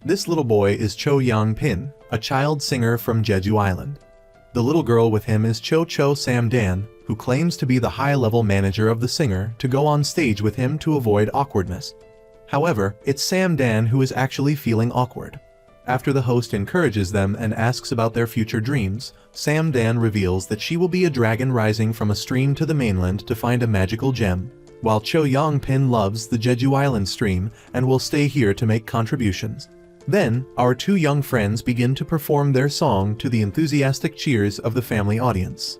This little boy is Yong Pil, a child singer from Jeju Island. The little girl with him is Cho Samdan, who claims to be the high-level manager of the singer to go on stage with him to avoid awkwardness. However, it's Samdan who is actually feeling awkward. After the host encourages them and asks about their future dreams, Samdan reveals that she will be a dragon rising from a stream to the mainland to find a magical gem, while Yong Pil loves the Jeju Island stream and will stay here to make contributions. Then, our two young friends begin to perform their song to the enthusiastic cheers of the family audience.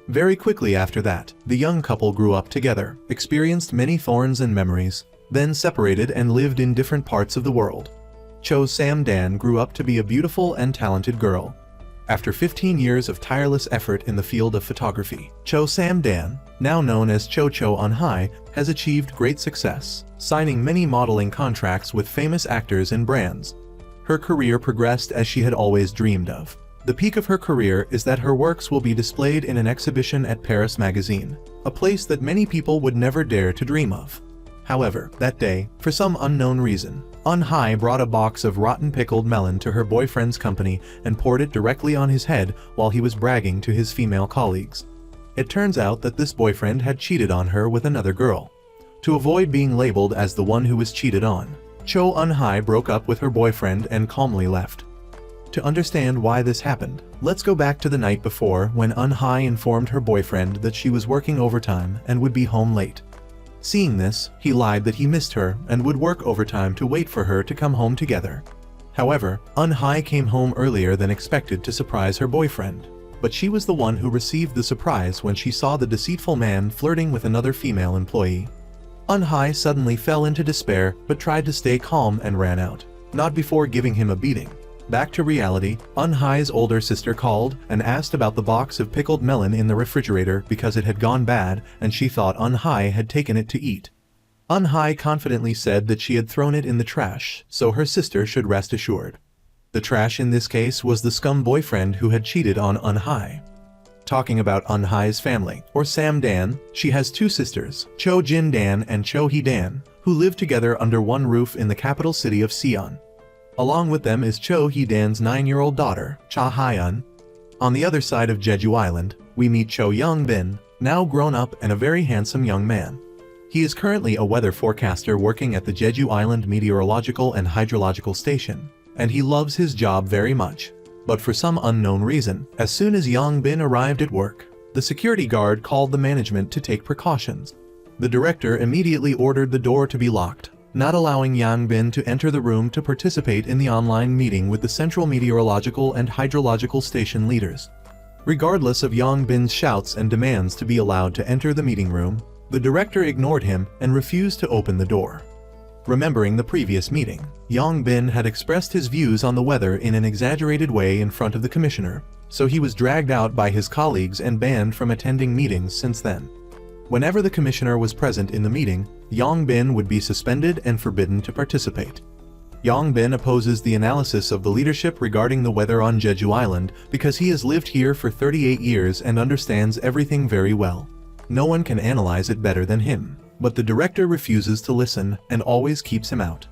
Very quickly after that, the young couple grew up together, experienced many thorns and memories, then separated and lived in different parts of the world. Cho Samdan grew up to be a beautiful and talented girl. After 15 years of tireless effort in the field of photography, Cho Samdan, now known as Cho Eun-hye, has achieved great success, signing many modeling contracts with famous actors and brands. Her career progressed as she had always dreamed of. The peak of her career is that her works will be displayed in an exhibition at Paris Magazine, a place that many people would never dare to dream of. However, that day, for some unknown reason, Eun-hye brought a box of rotten pickled melon to her boyfriend's company and poured it directly on his head while he was bragging to his female colleagues. It turns out that this boyfriend had cheated on her with another girl. To avoid being labeled as the one who was cheated on, Cho Eun-hye broke up with her boyfriend and calmly left. To understand why this happened, let's go back to the night before when Eun-hye informed her boyfriend that she was working overtime and would be home late. Seeing this, he lied that he missed her and would work overtime to wait for her to come home together. However, Eun-hye came home earlier than expected to surprise her boyfriend, but she was the one who received the surprise when she saw the deceitful man flirting with another female employee. Eun-hye suddenly fell into despair but tried to stay calm and ran out, not before giving him a beating. Back to reality, Eun-hye's older sister called and asked about the box of pickled melon in the refrigerator because it had gone bad and she thought Eun-hye had taken it to eat. Eun-hye confidently said that she had thrown it in the trash, so her sister should rest assured. The trash in this case was the scum boyfriend who had cheated on Eun-hye. Talking about Eun-hye's family, or Samdan, she has two sisters, Cho Jin-dan and Cho Hee-dan, who live together under one roof in the capital city of Seoul. Along with them is Cho Hee-dan's 9-year-old daughter, Cha Hyun. On the other side of Jeju Island, we meet Cho Yong Bin, now grown up and a very handsome young man. He is currently a weather forecaster working at the Jeju Island Meteorological and Hydrological Station, and he loves his job very much. But for some unknown reason, as soon as Yong Bin arrived at work, the security guard called the management to take precautions. The director immediately ordered the door to be locked, not allowing Yong Bin to enter the room to participate in the online meeting with the Central Meteorological and Hydrological Station leaders. Regardless of Yong Bin's shouts and demands to be allowed to enter the meeting room, the director ignored him and refused to open the door. Remembering the previous meeting, Yong Bin had expressed his views on the weather in an exaggerated way in front of the commissioner, so he was dragged out by his colleagues and banned from attending meetings since then. Whenever the commissioner was present in the meeting, Yong Bin would be suspended and forbidden to participate. Yong Bin opposes the analysis of the leadership regarding the weather on Jeju Island because he has lived here for 38 years and understands everything very well. No one can analyze it better than him. But the director refuses to listen and always keeps him out.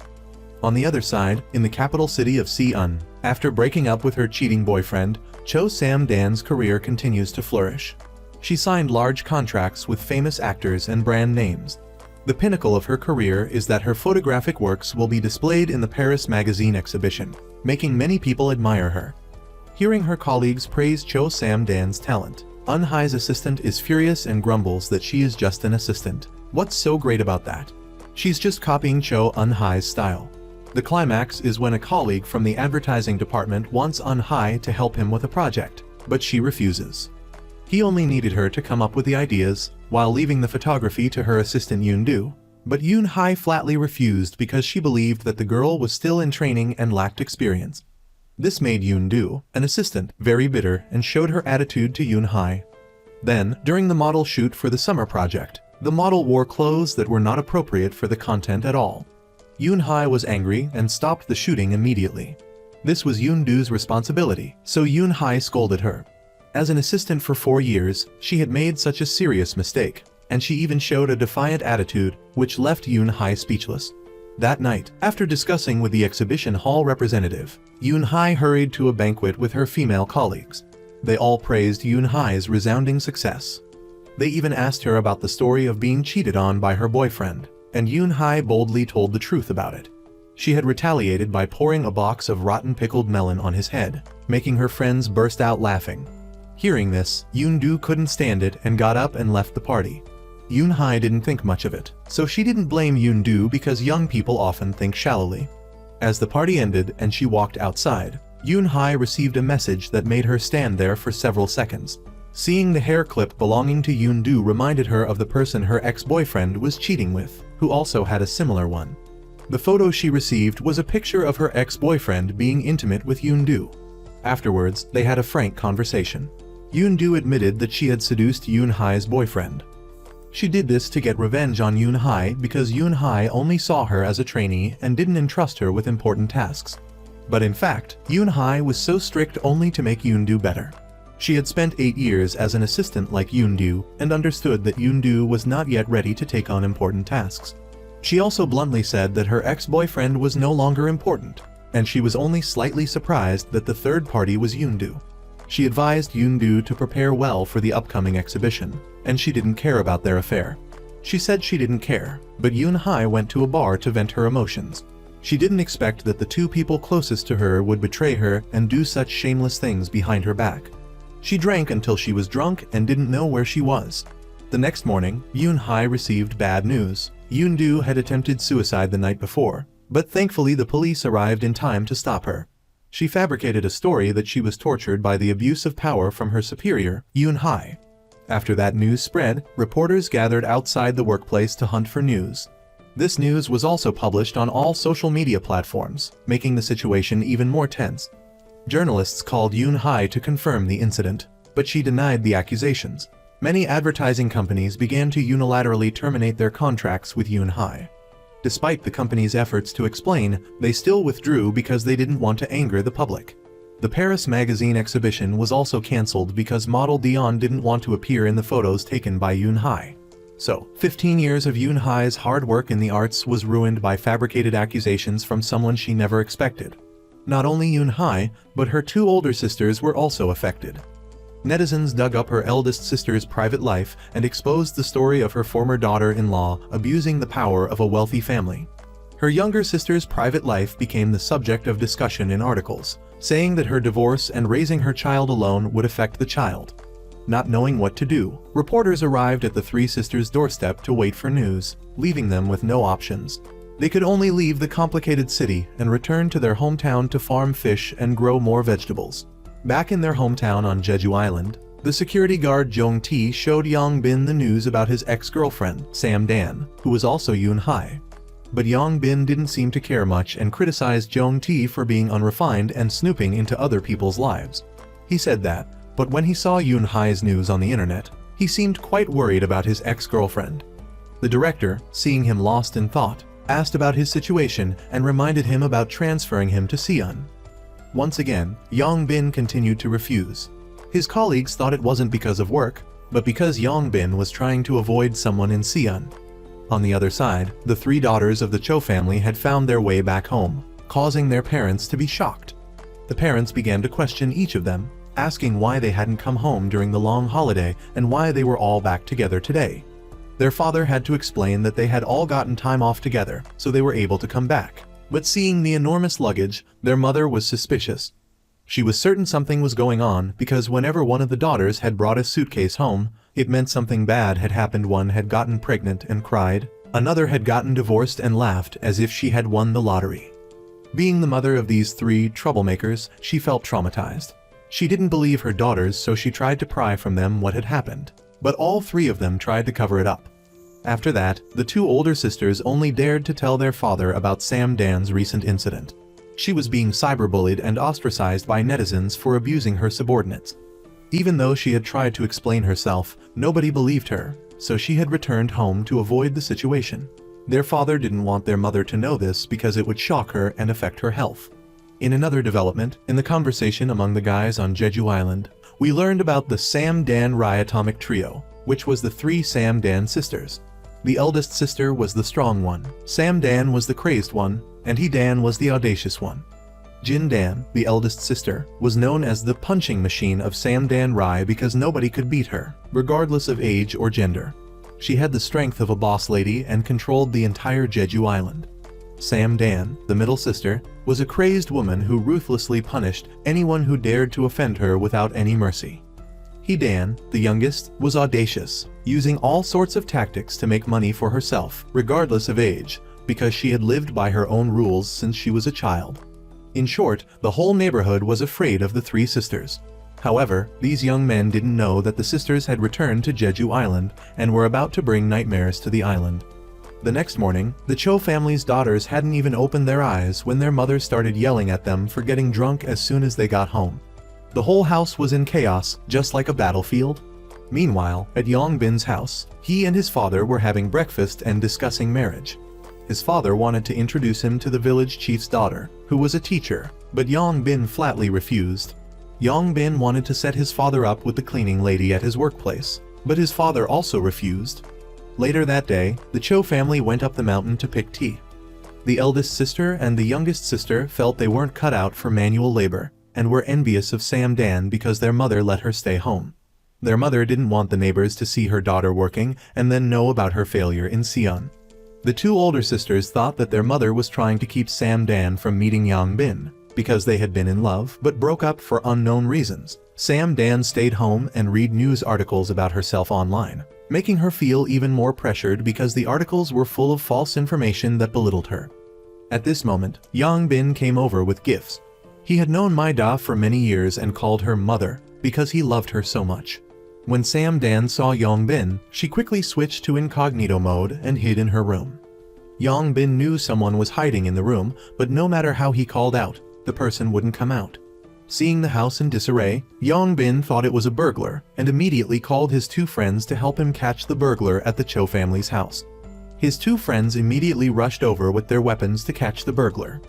On the other side, in the capital city of Seoul, after breaking up with her cheating boyfriend, Cho Samdan's career continues to flourish. She signed large contracts with famous actors and brand names. The pinnacle of her career is that her photographic works will be displayed in the Paris Magazine exhibition, making many people admire her. Hearing her colleagues praise Cho Samdan's talent, Eun-hye's assistant is furious and grumbles that she is just an assistant. What's so great about that? She's just copying Cho Eun-hye's style. The climax is when a colleague from the advertising department wants Eun-hye to help him with a project, but she refuses. He only needed her to come up with the ideas, while leaving the photography to her assistant Yoon-do, but Yoon-hye flatly refused because she believed that the girl was still in training and lacked experience. This made Yoon-do, an assistant, very bitter and showed her attitude to Yoon-hye. Then, during the model shoot for the summer project, the model wore clothes that were not appropriate for the content at all. Yoon-hye was angry and stopped the shooting immediately. This was Yoon-do's responsibility, so Yoon-hye scolded her. As an assistant for 4 years, she had made such a serious mistake, and she even showed a defiant attitude, which left Yoon-hye speechless. That night, after discussing with the exhibition hall representative, Yoon-hae hurried to a banquet with her female colleagues. They all praised Yoon-hae's resounding success. They even asked her about the story of being cheated on by her boyfriend, and Yoon-hae boldly told the truth about it. She had retaliated by pouring a box of rotten pickled melon on his head, making her friends burst out laughing. Hearing this, Yoon-do couldn't stand it and got up and left the party. Yoon-hae didn't think much of it, so she didn't blame Yoon-do because young people often think shallowly. As the party ended and she walked outside, Yoon-hae received a message that made her stand there for several seconds. Seeing the hair clip belonging to Yoon-do reminded her of the person her ex-boyfriend was cheating with, who also had a similar one. The photo she received was a picture of her ex-boyfriend being intimate with Yoon-do. Afterwards, they had a frank conversation. Yoon-do admitted that she had seduced Yoon-hae's boyfriend. She did this to get revenge on Yoon-hae because Yoon-hae only saw her as a trainee and didn't entrust her with important tasks. But in fact, Yoon-hae was so strict only to make Yoon-do better. She had spent 8 years as an assistant like Yoon-do and understood that Yoon-do was not yet ready to take on important tasks. She also bluntly said that her ex-boyfriend was no longer important, and she was only slightly surprised that the third party was Yoon-do. She advised Yoon-do to prepare well for the upcoming exhibition, and she didn't care about their affair. She said she didn't care, but Yoon-hae went to a bar to vent her emotions. She didn't expect that the two people closest to her would betray her and do such shameless things behind her back. She drank until she was drunk and didn't know where she was. The next morning, Yoon-hae received bad news. Yoon-do had attempted suicide the night before, but thankfully the police arrived in time to stop her. She fabricated a story that she was tortured by the abuse of power from her superior, Yoon-hae. After that news spread, reporters gathered outside the workplace to hunt for news. This news was also published on all social media platforms, making the situation even more tense. Journalists called Yoon-hae to confirm the incident, but she denied the accusations. Many advertising companies began to unilaterally terminate their contracts with Yoon-hae. Despite the company's efforts to explain, they still withdrew because they didn't want to anger the public. The Paris magazine exhibition was also cancelled because model Dion didn't want to appear in the photos taken by Yoon-hae. So, 15 years of Yoon-hae's hard work in the arts was ruined by fabricated accusations from someone she never expected. Not only Yoon-hae, but her 2 older sisters were also affected. Netizens dug up her eldest sister's private life and exposed the story of her former daughter-in-law abusing the power of a wealthy family. Her younger sister's private life became the subject of discussion in articles, saying that her divorce and raising her child alone would affect the child. Not knowing what to do, reporters arrived at the 3 sisters' doorstep to wait for news, leaving them with no options. They could only leave the complicated city and return to their hometown to farm fish and grow more vegetables. Back in their hometown on Jeju Island, the security guard Jong Tae showed Yong Bin the news about his ex-girlfriend, Samdan, who was also Yoon-hae. But Yong Bin didn't seem to care much and criticized Jong Tae for being unrefined and snooping into other people's lives. He said that, but when he saw Yoon-hae's news on the internet, he seemed quite worried about his ex-girlfriend. The director, seeing him lost in thought, asked about his situation and reminded him about transferring him to Seoul. Once again, Yong Bin continued to refuse. His colleagues thought it wasn't because of work, but because Yong Bin was trying to avoid someone in Seoul. On the other side, the 3 daughters of the Cho family had found their way back home, causing their parents to be shocked. The parents began to question each of them, asking why they hadn't come home during the long holiday and why they were all back together today. Their father had to explain that they had all gotten time off together, so they were able to come back. But seeing the enormous luggage, their mother was suspicious. She was certain something was going on because whenever one of the daughters had brought a suitcase home, it meant something bad had happened. One had gotten pregnant and cried, another had gotten divorced and laughed as if she had won the lottery. Being the mother of these 3 troublemakers, she felt traumatized. She didn't believe her daughters, so she tried to pry from them what had happened. But all 3 of them tried to cover it up. After that, the 2 older sisters only dared to tell their father about Samdan's recent incident. She was being cyberbullied and ostracized by netizens for abusing her subordinates. Even though she had tried to explain herself, nobody believed her, so she had returned home to avoid the situation. Their father didn't want their mother to know this because it would shock her and affect her health. In another development, in the conversation among the guys on Jeju Island, we learned about the Samdan Atomic Trio, which was the 3 Samdan sisters. The eldest sister was the strong one, Samdan was the crazed one, and He-dan was the audacious one. Jin-dan, the eldest sister, was known as the punching machine of Samdalri because nobody could beat her, regardless of age or gender. She had the strength of a boss lady and controlled the entire Jeju island. Samdan, the middle sister, was a crazed woman who ruthlessly punished anyone who dared to offend her without any mercy. He-dan, the youngest, was audacious, using all sorts of tactics to make money for herself, regardless of age, because she had lived by her own rules since she was a child. In short, the whole neighborhood was afraid of the three sisters. However, these young men didn't know that the sisters had returned to Jeju Island and were about to bring nightmares to the island. The next morning, the Cho family's daughters hadn't even opened their eyes when their mother started yelling at them for getting drunk as soon as they got home. The whole house was in chaos, just like a battlefield. Meanwhile, at Yong Bin's house, he and his father were having breakfast and discussing marriage. His father wanted to introduce him to the village chief's daughter, who was a teacher, but Yong Bin flatly refused. Yong Bin wanted to set his father up with the cleaning lady at his workplace, but his father also refused. Later that day, the Cho family went up the mountain to pick tea. The eldest sister and the youngest sister felt they weren't cut out for manual labor, and were envious of Samdan because their mother let her stay home. Their mother didn't want the neighbors to see her daughter working and then know about her failure in Seoul. The two older sisters thought that their mother was trying to keep Samdan from meeting Yong Bin, because they had been in love but broke up for unknown reasons. Samdan stayed home and read news articles about herself online, making her feel even more pressured because the articles were full of false information that belittled her. At this moment, Yong Bin came over with gifts. He had known Maida for many years and called her mother because he loved her so much. When Samdan saw Yong Bin, she quickly switched to incognito mode and hid in her room. Yong Bin knew someone was hiding in the room, but no matter how he called out, the person wouldn't come out. Seeing the house in disarray, Yong Bin thought it was a burglar and immediately called his two friends to help him catch the burglar at the Cho family's house. His two friends immediately rushed over with their weapons to catch the burglar.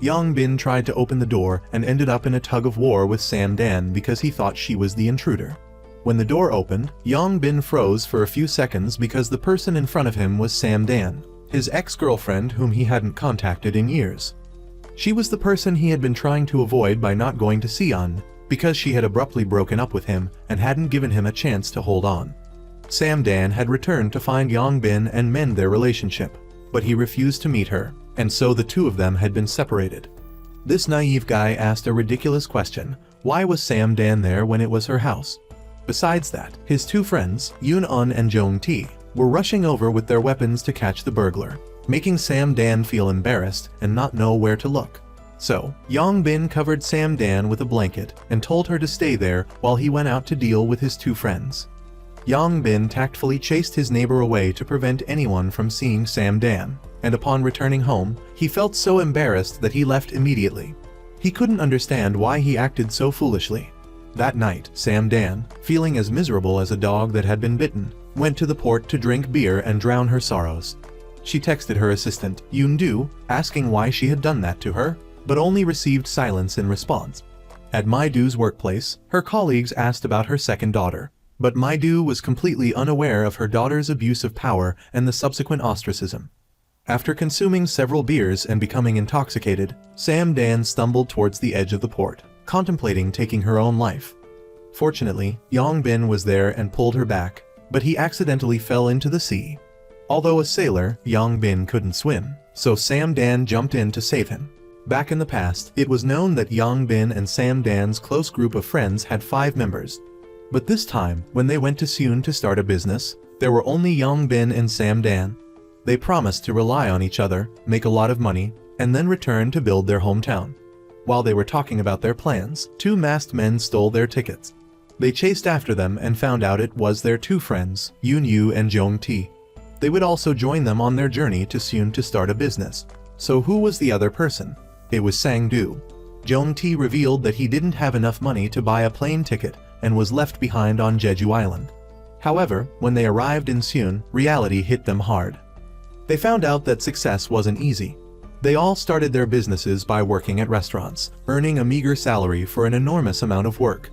Yong Bin tried to open the door and ended up in a tug-of-war with Samdan because he thought she was the intruder. When the door opened, Yong Bin froze for a few seconds because the person in front of him was Samdan, his ex-girlfriend whom he hadn't contacted in years. She was the person he had been trying to avoid by not going to Seoul, because she had abruptly broken up with him and hadn't given him a chance to hold on. Samdan had returned to find Yong Bin and mend their relationship, but he refused to meet her, and so the two of them had been separated. This naive guy asked a ridiculous question: why was Samdan there when it was her house? Besides that, his two friends, Yoon-eun and Jong-tae, were rushing over with their weapons to catch the burglar, making Samdan feel embarrassed and not know where to look. So, Yong Bin covered Samdan with a blanket and told her to stay there while he went out to deal with his two friends. Yong Bin tactfully chased his neighbor away to prevent anyone from seeing Samdan, and upon returning home, he felt so embarrassed that he left immediately. He couldn't understand why he acted so foolishly. That night, Samdan, feeling as miserable as a dog that had been bitten, went to the port to drink beer and drown her sorrows. She texted her assistant, Yoon-do, asking why she had done that to her, but only received silence in response. At Mai-do's workplace, her colleagues asked about her second daughter, but Mai-do was completely unaware of her daughter's abuse of power and the subsequent ostracism. After consuming several beers and becoming intoxicated, Samdan stumbled towards the edge of the port, contemplating taking her own life. Fortunately, Yong Bin was there and pulled her back, but he accidentally fell into the sea. Although a sailor, Yong Bin couldn't swim, so Samdan jumped in to save him. Back in the past, it was known that Yong Bin and Samdan's close group of friends had 5 members. But this time, when they went to Seoul to start a business, there were only Yong Bin and Samdan. They promised to rely on each other, make a lot of money, and then return to build their hometown. While they were talking about their plans, 2 masked men stole their tickets. They chased after them and found out it was their 2 friends, Yoon-yu and Jong-tae. They would also join them on their journey to Seoul to start a business. So who was the other person? It was Sang-do. Jong-tae revealed that he didn't have enough money to buy a plane ticket and was left behind on Jeju Island. However, when they arrived in Seoul, reality hit them hard. They found out that success wasn't easy. They all started their businesses by working at restaurants, earning a meager salary for an enormous amount of work.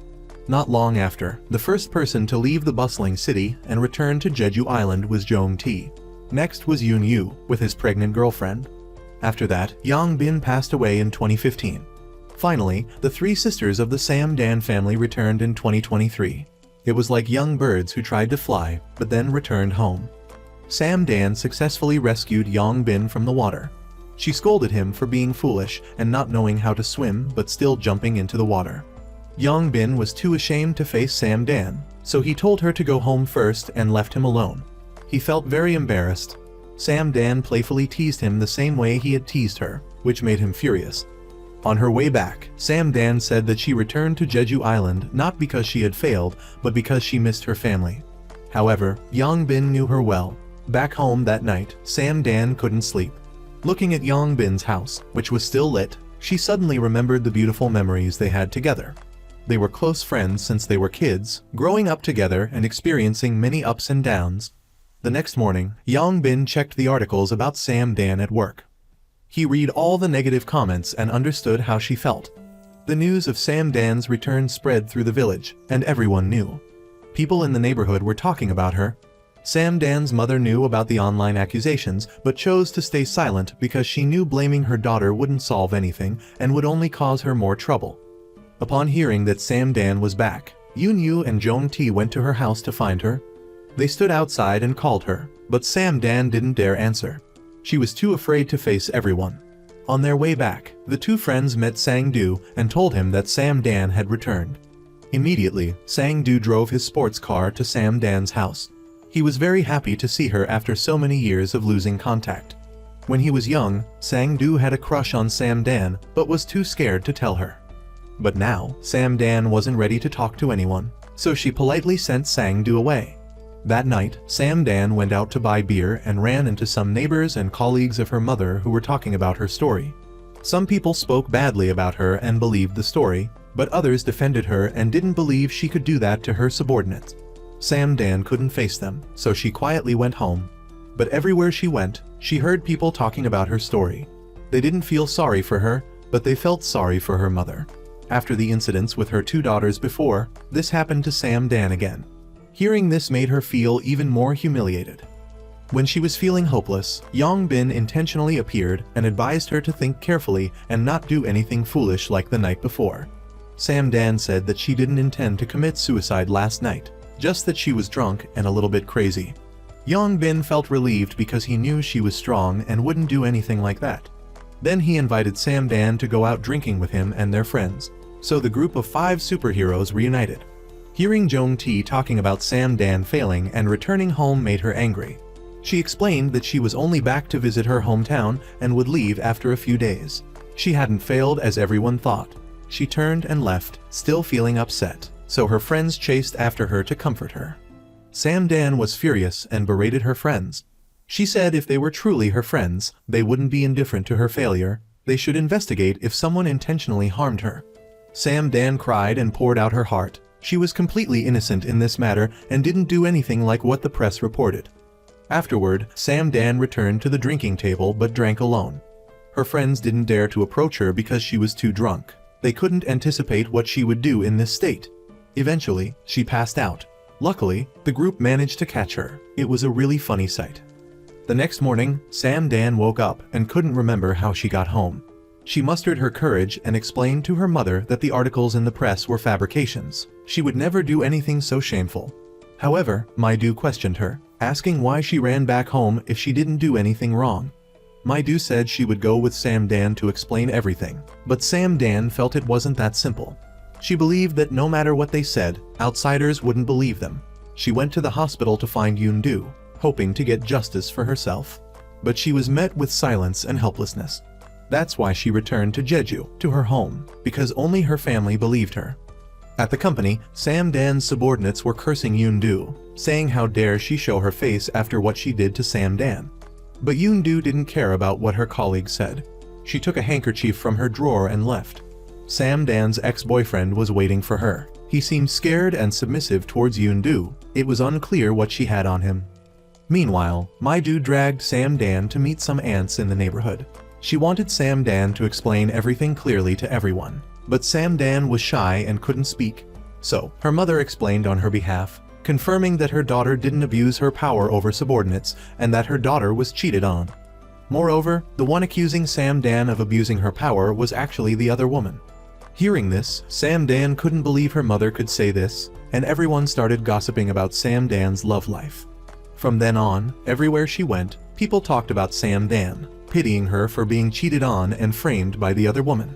Not long after, the first person to leave the bustling city and return to Jeju Island was Jong-tae. Next was Yoon Yu, with his pregnant girlfriend. After that, Yong Bin passed away in 2015. Finally, the three sisters of the Samdan family returned in 2023. It was like young birds who tried to fly, but then returned home. Samdan successfully rescued Yong Bin from the water. She scolded him for being foolish and not knowing how to swim but still jumping into the water. Yong Bin was too ashamed to face Samdan, so he told her to go home first and left him alone. He felt very embarrassed. Samdan playfully teased him the same way he had teased her, which made him furious. On her way back, Samdan said that she returned to Jeju Island not because she had failed, but because she missed her family. However, Yong Bin knew her well. Back home that night, Samdan couldn't sleep. Looking at Yong Bin's house, which was still lit, she suddenly remembered the beautiful memories they had together. They were close friends since they were kids, growing up together and experiencing many ups and downs. The next morning, Yong Bin checked the articles about Samdan at work. He read all the negative comments and understood how she felt. The news of Samdan's return spread through the village, and everyone knew. People in the neighborhood were talking about her. Samdan's mother knew about the online accusations, but chose to stay silent because she knew blaming her daughter wouldn't solve anything and would only cause her more trouble. Upon hearing that Samdan was back, Yoon Yu and Jong Tae went to her house to find her. They stood outside and called her, but Samdan didn't dare answer. She was too afraid to face everyone. On their way back, the two friends met Sang-doo and told him that Samdan had returned. Immediately, Sang-doo drove his sports car to Samdan's house. He was very happy to see her after so many years of losing contact. When he was young, Sang-doo had a crush on Samdan, but was too scared to tell her. But now, Samdan wasn't ready to talk to anyone, so she politely sent Sang-doo away. That night, Samdan went out to buy beer and ran into some neighbors and colleagues of her mother who were talking about her story. Some people spoke badly about her and believed the story, but others defended her and didn't believe she could do that to her subordinates. Samdan couldn't face them, so she quietly went home. But everywhere she went, she heard people talking about her story. They didn't feel sorry for her, but they felt sorry for her mother. After the incidents with her two daughters before, this happened to Samdan again. Hearing this made her feel even more humiliated. When she was feeling hopeless, Yong Bin intentionally appeared and advised her to think carefully and not do anything foolish like the night before. Samdan said that she didn't intend to commit suicide last night, just that she was drunk and a little bit crazy. Yong Bin felt relieved because he knew she was strong and wouldn't do anything like that. Then he invited Samdan to go out drinking with him and their friends, so the group of 5 superheroes reunited. Hearing Jong Tae talking about Samdan failing and returning home made her angry. She explained that she was only back to visit her hometown and would leave after a few days. She hadn't failed as everyone thought. She turned and left, still feeling upset, so her friends chased after her to comfort her. Samdan was furious and berated her friends. She said if they were truly her friends, they wouldn't be indifferent to her failure. They should investigate if someone intentionally harmed her. Samdan cried and poured out her heart. She was completely innocent in this matter and didn't do anything like what the press reported. Afterward, Samdan returned to the drinking table but drank alone. Her friends didn't dare to approach her because she was too drunk. They couldn't anticipate what she would do in this state. Eventually, she passed out. Luckily, the group managed to catch her. It was a really funny sight. The next morning, Samdan woke up and couldn't remember how she got home. She mustered her courage and explained to her mother that the articles in the press were fabrications. She would never do anything so shameful. However, Maidu questioned her, asking why she ran back home if she didn't do anything wrong. Maidu said she would go with Samdan to explain everything, but Samdan felt it wasn't that simple. She believed that no matter what they said, outsiders wouldn't believe them. She went to the hospital to find Yoon-doo, hoping to get justice for herself. But she was met with silence and helplessness. That's why she returned to Jeju, to her home, because only her family believed her. At the company, Samdan's subordinates were cursing Yoon-doo, saying how dare she show her face after what she did to Samdan. But Yoon-doo didn't care about what her colleagues said. She took a handkerchief from her drawer and left. Samdan's ex-boyfriend was waiting for her. He seemed scared and submissive towards Yoon-doo. It was unclear what she had on him. Meanwhile, Maidu dragged Samdan to meet some aunts in the neighborhood. She wanted Samdan to explain everything clearly to everyone, but Samdan was shy and couldn't speak. So, her mother explained on her behalf. confirming that her daughter didn't abuse her power over subordinates and that her daughter was cheated on. Moreover, the one accusing Samdan of abusing her power was actually the other woman. Hearing this, Samdan couldn't believe her mother could say this, and everyone started gossiping about Samdan's love life. From then on, everywhere she went, people talked about Samdan, pitying her for being cheated on and framed by the other woman.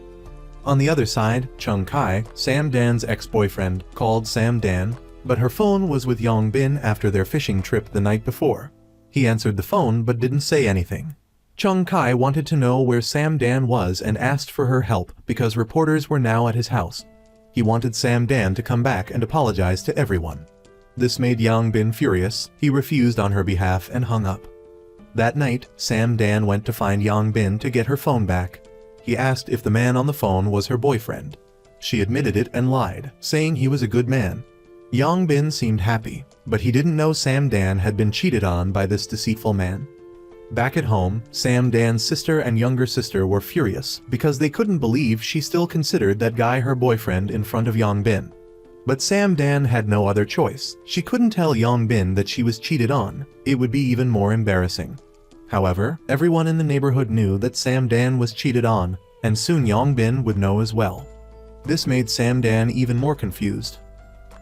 On the other side, Chung Kai, Samdan's ex-boyfriend, called Samdan, but her phone was with Yong Bin after their fishing trip the night before. He answered the phone but didn't say anything. Chung Kai wanted to know where Samdan was and asked for her help because reporters were now at his house. He wanted Samdan to come back and apologize to everyone. This made Yong Bin furious. He refused on her behalf and hung up. That night, Samdan went to find Yong Bin to get her phone back. He asked if the man on the phone was her boyfriend. She admitted it and lied, saying he was a good man. Yong Bin seemed happy, but he didn't know Samdan had been cheated on by this deceitful man. Back at home, Samdan's sister and younger sister were furious because they couldn't believe she still considered that guy her boyfriend in front of Yong Bin. But Samdan had no other choice. She couldn't tell Yong Bin that she was cheated on. It would be even more embarrassing. However, everyone in the neighborhood knew that Samdan was cheated on, and soon Yong Bin would know as well. This made Samdan even more confused.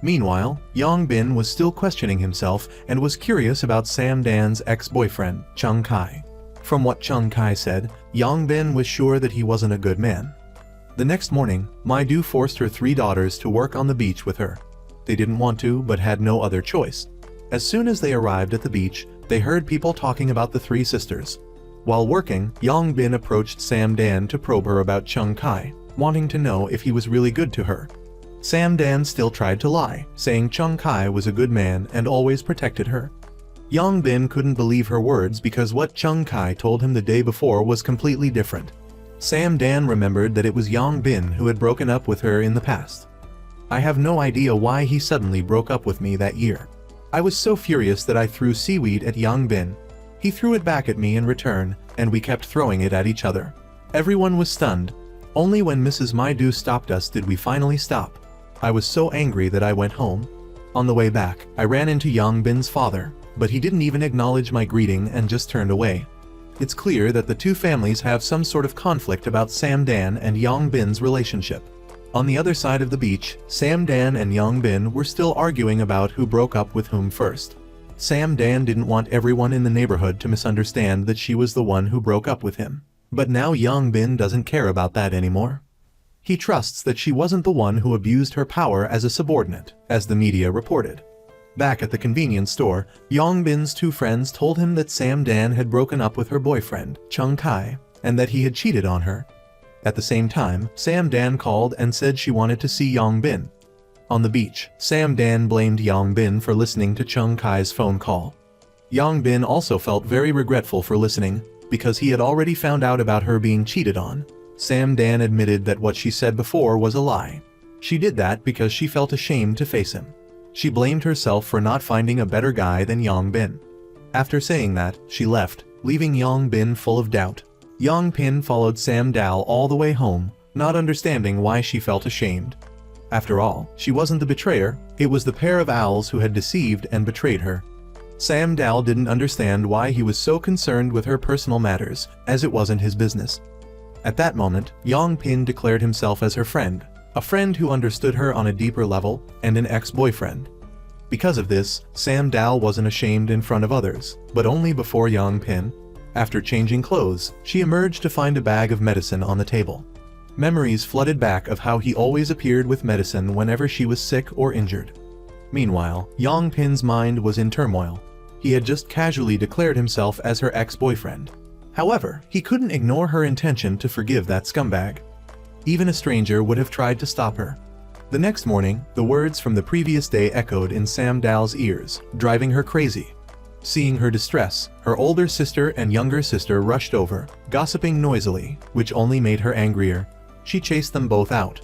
Meanwhile, Yong Bin was still questioning himself and was curious about Samdan's ex-boyfriend, Chung Kai. From what Chung Kai said, Yong Bin was sure that he wasn't a good man. The next morning, Jedu forced her 3 daughters to work on the beach with her. They didn't want to, but had no other choice. As soon as they arrived at the beach, they heard people talking about the 3 sisters. While working, Yong Bin approached Samdan to probe her about Chung Kai, wanting to know if he was really good to her. Samdan still tried to lie, saying Chung Kai was a good man and always protected her. Yong Bin couldn't believe her words because what Chung Kai told him the day before was completely different. Samdan remembered that it was Yong Bin who had broken up with her in the past. I have no idea why he suddenly broke up with me that year. I was so furious that I threw seaweed at Yong Bin. He threw it back at me in return, and we kept throwing it at each other. Everyone was stunned. Only when Mrs. Jedu stopped us did we finally stop. I was so angry that I went home. On the way back, I ran into Yong Bin's father, but he didn't even acknowledge my greeting and just turned away. It's clear that the 2 families have some sort of conflict about Samdan and Yong Bin's relationship. On the other side of the beach, Samdan and Yong Bin were still arguing about who broke up with whom first. Samdan didn't want everyone in the neighborhood to misunderstand that she was the one who broke up with him. But now Yong Bin doesn't care about that anymore. He trusts that she wasn't the one who abused her power as a subordinate, as the media reported. Back at the convenience store, Yong Bin's 2 friends told him that Samdan had broken up with her boyfriend, Chung Kai, and that he had cheated on her. At the same time, Samdan called and said she wanted to see Yong Bin. On the beach, Samdan blamed Yong Bin for listening to Chung Kai's phone call. Yong Bin also felt very regretful for listening, because he had already found out about her being cheated on. Samdan admitted that what she said before was a lie. She did that because she felt ashamed to face him. She blamed herself for not finding a better guy than Yong Bin. After saying that, she left, leaving Yong Bin full of doubt. Yong Pin followed Samdal all the way home, not understanding why she felt ashamed. After all, she wasn't the betrayer, it was the pair of owls who had deceived and betrayed her. Samdal didn't understand why he was so concerned with her personal matters, as it wasn't his business. At that moment, Yong Pin declared himself as her friend, a friend who understood her on a deeper level, and an ex-boyfriend. Because of this, Samdal wasn't ashamed in front of others, but only before Yong Pin. After changing clothes, she emerged to find a bag of medicine on the table. Memories flooded back of how he always appeared with medicine whenever she was sick or injured. Meanwhile, Yong Pin's mind was in turmoil. He had just casually declared himself as her ex-boyfriend. However, he couldn't ignore her intention to forgive that scumbag. Even a stranger would have tried to stop her. The next morning, the words from the previous day echoed in Samdal's ears, driving her crazy. Seeing her distress, her older sister and younger sister rushed over, gossiping noisily, which only made her angrier. She chased them both out.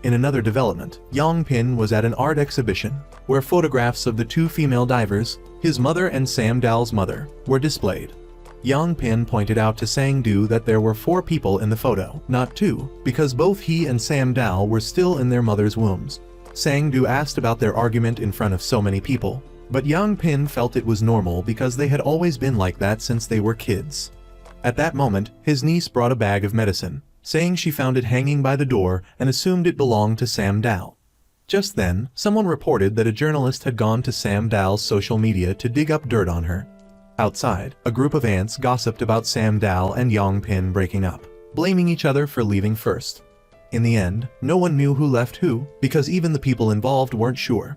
In another development, Yong Pin was at an art exhibition, where photographs of the 2 female divers, his mother and Samdal's mother, were displayed. Yong Pin pointed out to Sangdu that there were 4 people in the photo, not 2, because both he and Samdal were still in their mother's wombs. Sang-do asked about their argument in front of so many people, but Yong Pil felt it was normal because they had always been like that since they were kids. At that moment, his niece brought a bag of medicine, saying she found it hanging by the door and assumed it belonged to Samdal. Just then, someone reported that a journalist had gone to Samdal's social media to dig up dirt on her. Outside, a group of aunts gossiped about Samdal and Yong Pil breaking up, blaming each other for leaving first. In the end, no one knew who left who, because even the people involved weren't sure.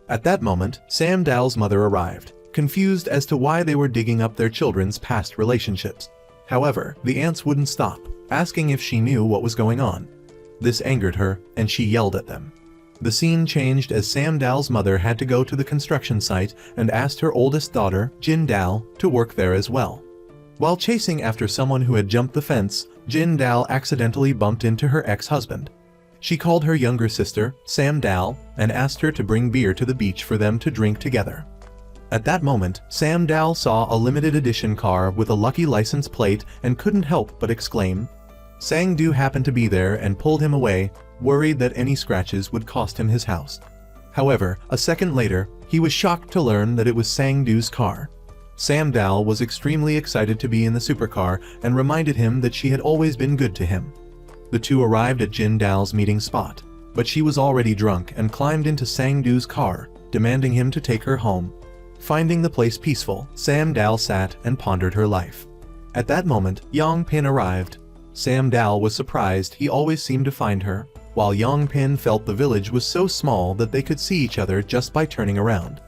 At that moment, Samdal's mother arrived, confused as to why they were digging up their children's past relationships. However, the aunts wouldn't stop, asking if she knew what was going on. This angered her, and she yelled at them. The scene changed as Samdal's mother had to go to the construction site and asked her oldest daughter, Jedu, to work there as well. While chasing after someone who had jumped the fence, Jedu accidentally bumped into her ex-husband. She called her younger sister, Samdal, and asked her to bring beer to the beach for them to drink together. At that moment, Samdal saw a limited edition car with a lucky license plate and couldn't help but exclaim. Sang-do happened to be there and pulled him away, worried that any scratches would cost him his house. However, a second later, he was shocked to learn that it was Sang-do's car. Samdal was extremely excited to be in the supercar and reminded him that she had always been good to him. The two arrived at Jindal's meeting spot, but she was already drunk and climbed into Sang-do's car, demanding him to take her home. Finding the place peaceful, Samdal sat and pondered her life. At that moment, Yong Pil arrived. Samdal was surprised he always seemed to find her, while Yong Pil felt the village was so small that they could see each other just by turning around.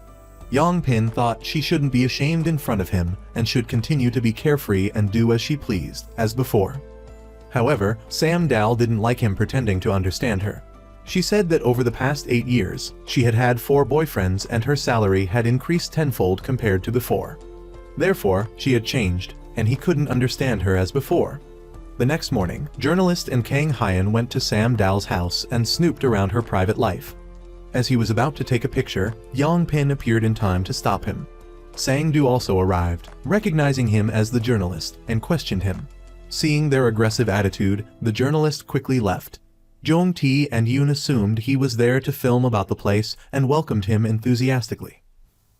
Yong Pil thought she shouldn't be ashamed in front of him and should continue to be carefree and do as she pleased, as before. However, Samdal didn't like him pretending to understand her. She said that over the past 8 years, she had had 4 boyfriends and her salary had increased tenfold compared to before. Therefore, she had changed, and he couldn't understand her as before. The next morning, journalist and Kang Hyun went to Samdal's house and snooped around her private life. As he was about to take a picture, Yong Pil appeared in time to stop him. Sang-do also arrived, recognizing him as the journalist, and questioned him. Seeing their aggressive attitude, the journalist quickly left. Jong-tae and Yoon assumed he was there to film about the place and welcomed him enthusiastically.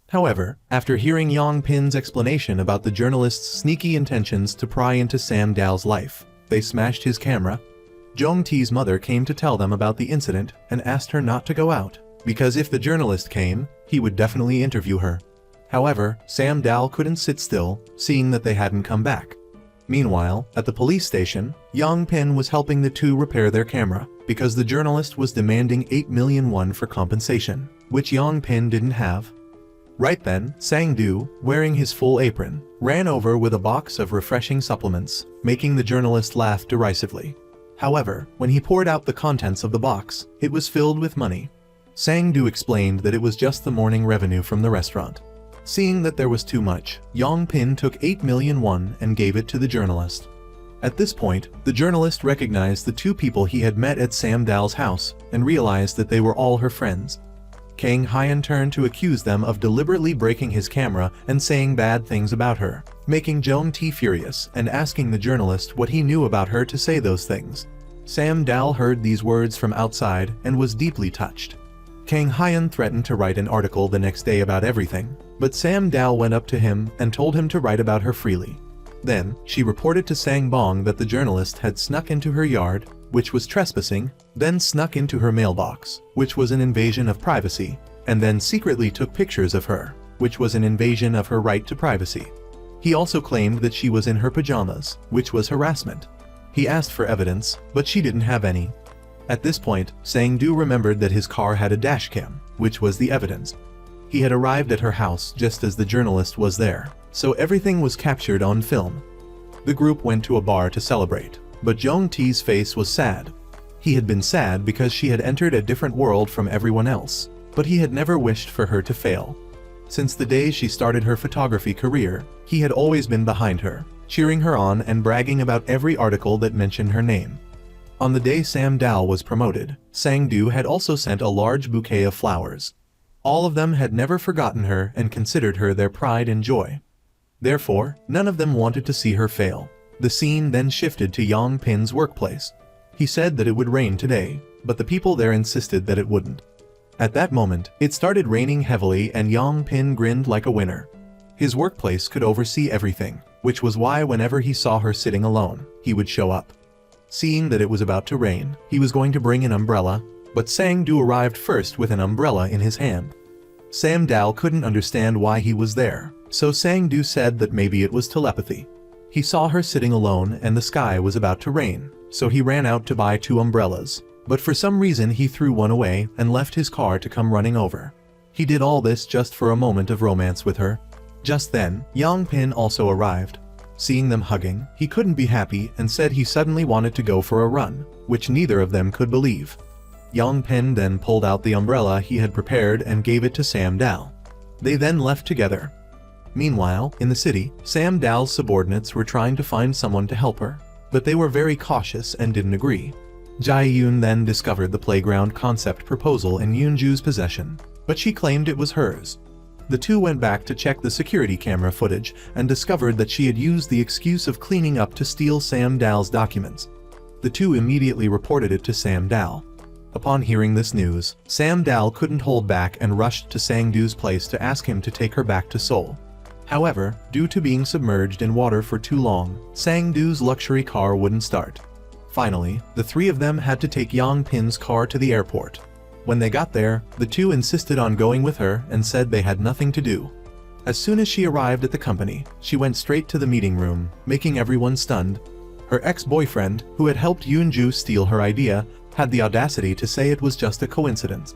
However, after hearing Yong Pil's explanation about the journalist's sneaky intentions to pry into Samdal's life, they smashed his camera. Jong-tae's mother came to tell them about the incident and asked her not to go out, because if the journalist came, he would definitely interview her. However, Samdal couldn't sit still, seeing that they hadn't come back. Meanwhile, at the police station, Yong Pil was helping the two repair their camera, because the journalist was demanding 8 million won for compensation, which Yong Pil didn't have. Right then, Sang-do, wearing his full apron, ran over with a box of refreshing supplements, making the journalist laugh derisively. However, when he poured out the contents of the box, it was filled with money. Sang-do explained that it was just the morning revenue from the restaurant. Seeing that there was too much, Yong Pil took 8 million won and gave it to the journalist. At this point, the journalist recognized the 2 people he had met at Samdal's house and realized that they were all her friends. Kang Hyun turned to accuse them of deliberately breaking his camera and saying bad things about her, making Jong-tae furious and asking the journalist what he knew about her to say those things. Samdal heard these words from outside and was deeply touched. Kang Hyun threatened to write an article the next day about everything, but Samdal went up to him and told him to write about her freely. Then, she reported to Sang-bong that the journalist had snuck into her yard, which was trespassing, then snuck into her mailbox, which was an invasion of privacy, and then secretly took pictures of her, which was an invasion of her right to privacy. He also claimed that she was in her pajamas, which was harassment. He asked for evidence, but she didn't have any. At this point, Sang-do remembered that his car had a dashcam, which was the evidence. He had arrived at her house just as the journalist was there, so everything was captured on film. The group went to a bar to celebrate, but Jong-tae's face was sad. He had been sad because she had entered a different world from everyone else, but he had never wished for her to fail. Since the day she started her photography career, he had always been behind her, cheering her on and bragging about every article that mentioned her name. On the day Samdal was promoted, Sang-do had also sent a large bouquet of flowers. All of them had never forgotten her and considered her their pride and joy. Therefore, none of them wanted to see her fail. The scene then shifted to Yong Pil's workplace. He said that it would rain today, but the people there insisted that it wouldn't. At that moment, it started raining heavily and Yong Pil grinned like a winner. His workplace could oversee everything, which was why whenever he saw her sitting alone, he would show up. Seeing that it was about to rain, he was going to bring an umbrella, but Sang-do arrived first with an umbrella in his hand. Samdal couldn't understand why he was there, so Sang-do said that maybe it was telepathy. He saw her sitting alone and the sky was about to rain, so he ran out to buy 2 umbrellas, but for some reason he threw one away and left his car to come running over. He did all this just for a moment of romance with her. Just then, Yong Pil also arrived. Seeing them hugging, he couldn't be happy and said he suddenly wanted to go for a run, which neither of them could believe. Yong Pil then pulled out the umbrella he had prepared and gave it to Samdal. They then left together. Meanwhile, in the city, Samdal's subordinates were trying to find someone to help her, but they were very cautious and didn't agree. Jae-yoon then discovered the playground concept proposal in Yoonju's possession, but she claimed it was hers. The two went back to check the security camera footage and discovered that she had used the excuse of cleaning up to steal Samdal's documents. The two immediately reported it to Samdal. Upon hearing this news, Samdal couldn't hold back and rushed to Sang-do's place to ask him to take her back to Seoul. However, due to being submerged in water for too long, Sang-do's luxury car wouldn't start. Finally, the 3 of them had to take Yong Pil's car to the airport. When they got there, the 2 insisted on going with her and said they had nothing to do. As soon as she arrived at the company, she went straight to the meeting room, making everyone stunned. Her ex-boyfriend, who had helped Yoonju steal her idea, had the audacity to say it was just a coincidence.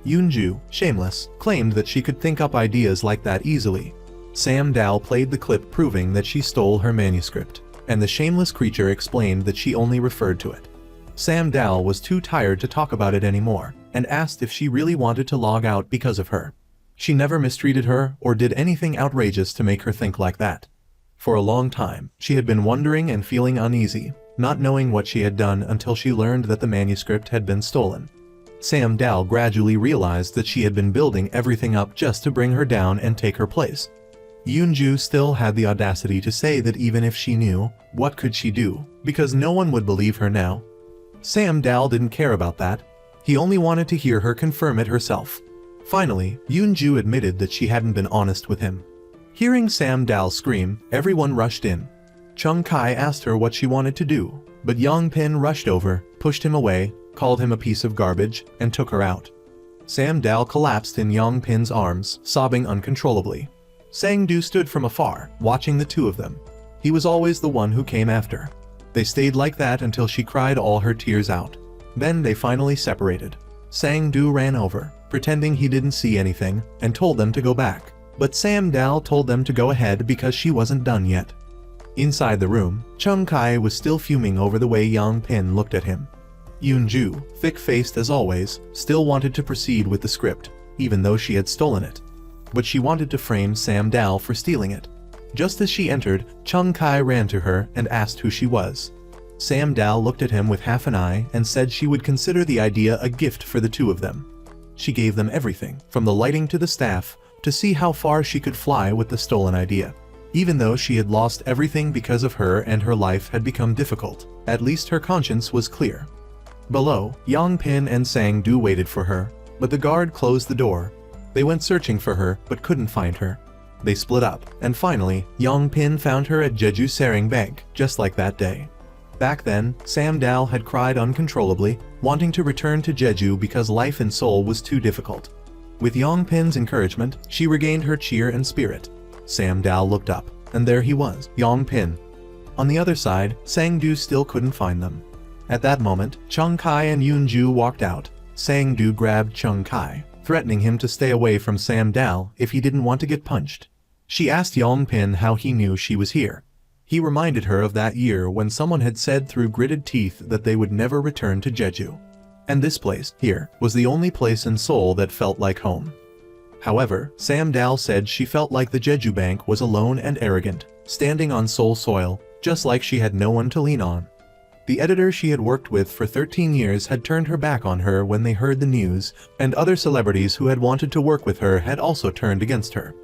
Yoonju, shameless, claimed that she could think up ideas like that easily. Samdal played the clip proving that she stole her manuscript, and the shameless creature explained that she only referred to it. Samdal was too tired to talk about it anymore, and asked if she really wanted to log out because of her. She never mistreated her or did anything outrageous to make her think like that. For a long time, she had been wondering and feeling uneasy, not knowing what she had done until she learned that the manuscript had been stolen. Samdal gradually realized that she had been building everything up just to bring her down and take her place. Yoonju still had the audacity to say that even if she knew, what could she do, because no one would believe her now. Samdal didn't care about that. He only wanted to hear her confirm it herself. Finally, Yoonju admitted that she hadn't been honest with him. Hearing Samdal scream, everyone rushed in. Chung Kai asked her what she wanted to do, but Yong Pil rushed over, pushed him away, called him a piece of garbage, and took her out. Samdal collapsed in Yong Pil's arms, sobbing uncontrollably. Sang-do stood from afar, watching the 2 of them. He was always the one who came after. They stayed like that until she cried all her tears out. Then they finally separated. Sang-do ran over, pretending he didn't see anything, and told them to go back. But Samdal told them to go ahead because she wasn't done yet. Inside the room, Chung Kai was still fuming over the way Yong Pil looked at him. Yoonju, thick-faced as always, still wanted to proceed with the script, even though she had stolen it. But she wanted to frame Samdal for stealing it. Just as she entered, Chung Kai ran to her and asked who she was. Samdal looked at him with half an eye and said she would consider the idea a gift for the 2 of them. She gave them everything, from the lighting to the staff, to see how far she could fly with the stolen idea. Even though she had lost everything because of her and her life had become difficult, at least her conscience was clear. Below, Yong Pil and Sang-do waited for her, but the guard closed the door. They went searching for her but couldn't find her. They split up, and finally, Yong Pil found her at Jeju Saring Bank, just like that day. Back then, Samdal had cried uncontrollably, wanting to return to Jeju because life in Seoul was too difficult. With Yong Pil's encouragement, she regained her cheer and spirit. Samdal looked up, and there he was, Yong Pil. On the other side, Sang-do still couldn't find them. At that moment, Chung Kai and Yoonju walked out. Sang-do grabbed Chung Kai, threatening him to stay away from Samdal if he didn't want to get punched. She asked Yong Pil how he knew she was here. He reminded her of that year when someone had said through gritted teeth that they would never return to Jeju. And this place, here, was the only place in Seoul that felt like home. However, Samdal said she felt like the Jeju Bank was alone and arrogant, standing on Seoul soil, just like she had no one to lean on. The editor she had worked with for 13 years had turned her back on her when they heard the news, and other celebrities who had wanted to work with her had also turned against her.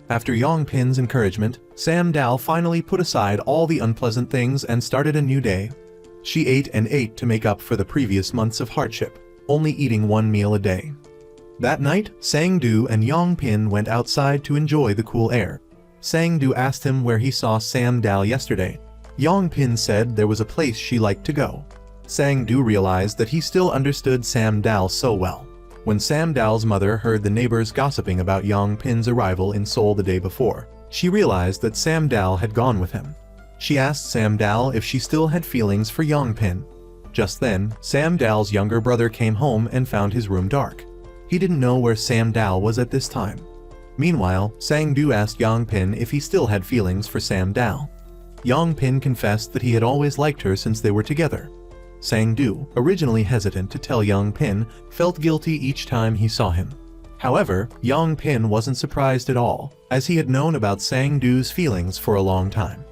After Yong Pil's encouragement, Samdal finally put aside all the unpleasant things and started a new day. She ate and ate to make up for the previous months of hardship, only eating 1 meal a day. That night, Sang-do and Yong Pin went outside to enjoy the cool air. Sang-do asked him where he saw Samdal yesterday. Yong Pin said there was a place she liked to go. Sang-do realized that he still understood Samdal so well. When Samdal's mother heard the neighbors gossiping about Yong Pin's arrival in Seoul the day before, she realized that Samdal had gone with him. She asked Samdal if she still had feelings for Yong Pin. Just then, Samdal's younger brother came home and found his room dark. He didn't know where Samdal was at this time. Meanwhile, Sang-do asked Yong Pin if he still had feelings for Samdal. Yong Pin confessed that he had always liked her since they were together. Sang-do, originally hesitant to tell Yong Pin, felt guilty each time he saw him. However, Yong Pin wasn't surprised at all, as he had known about Sang-do's feelings for a long time.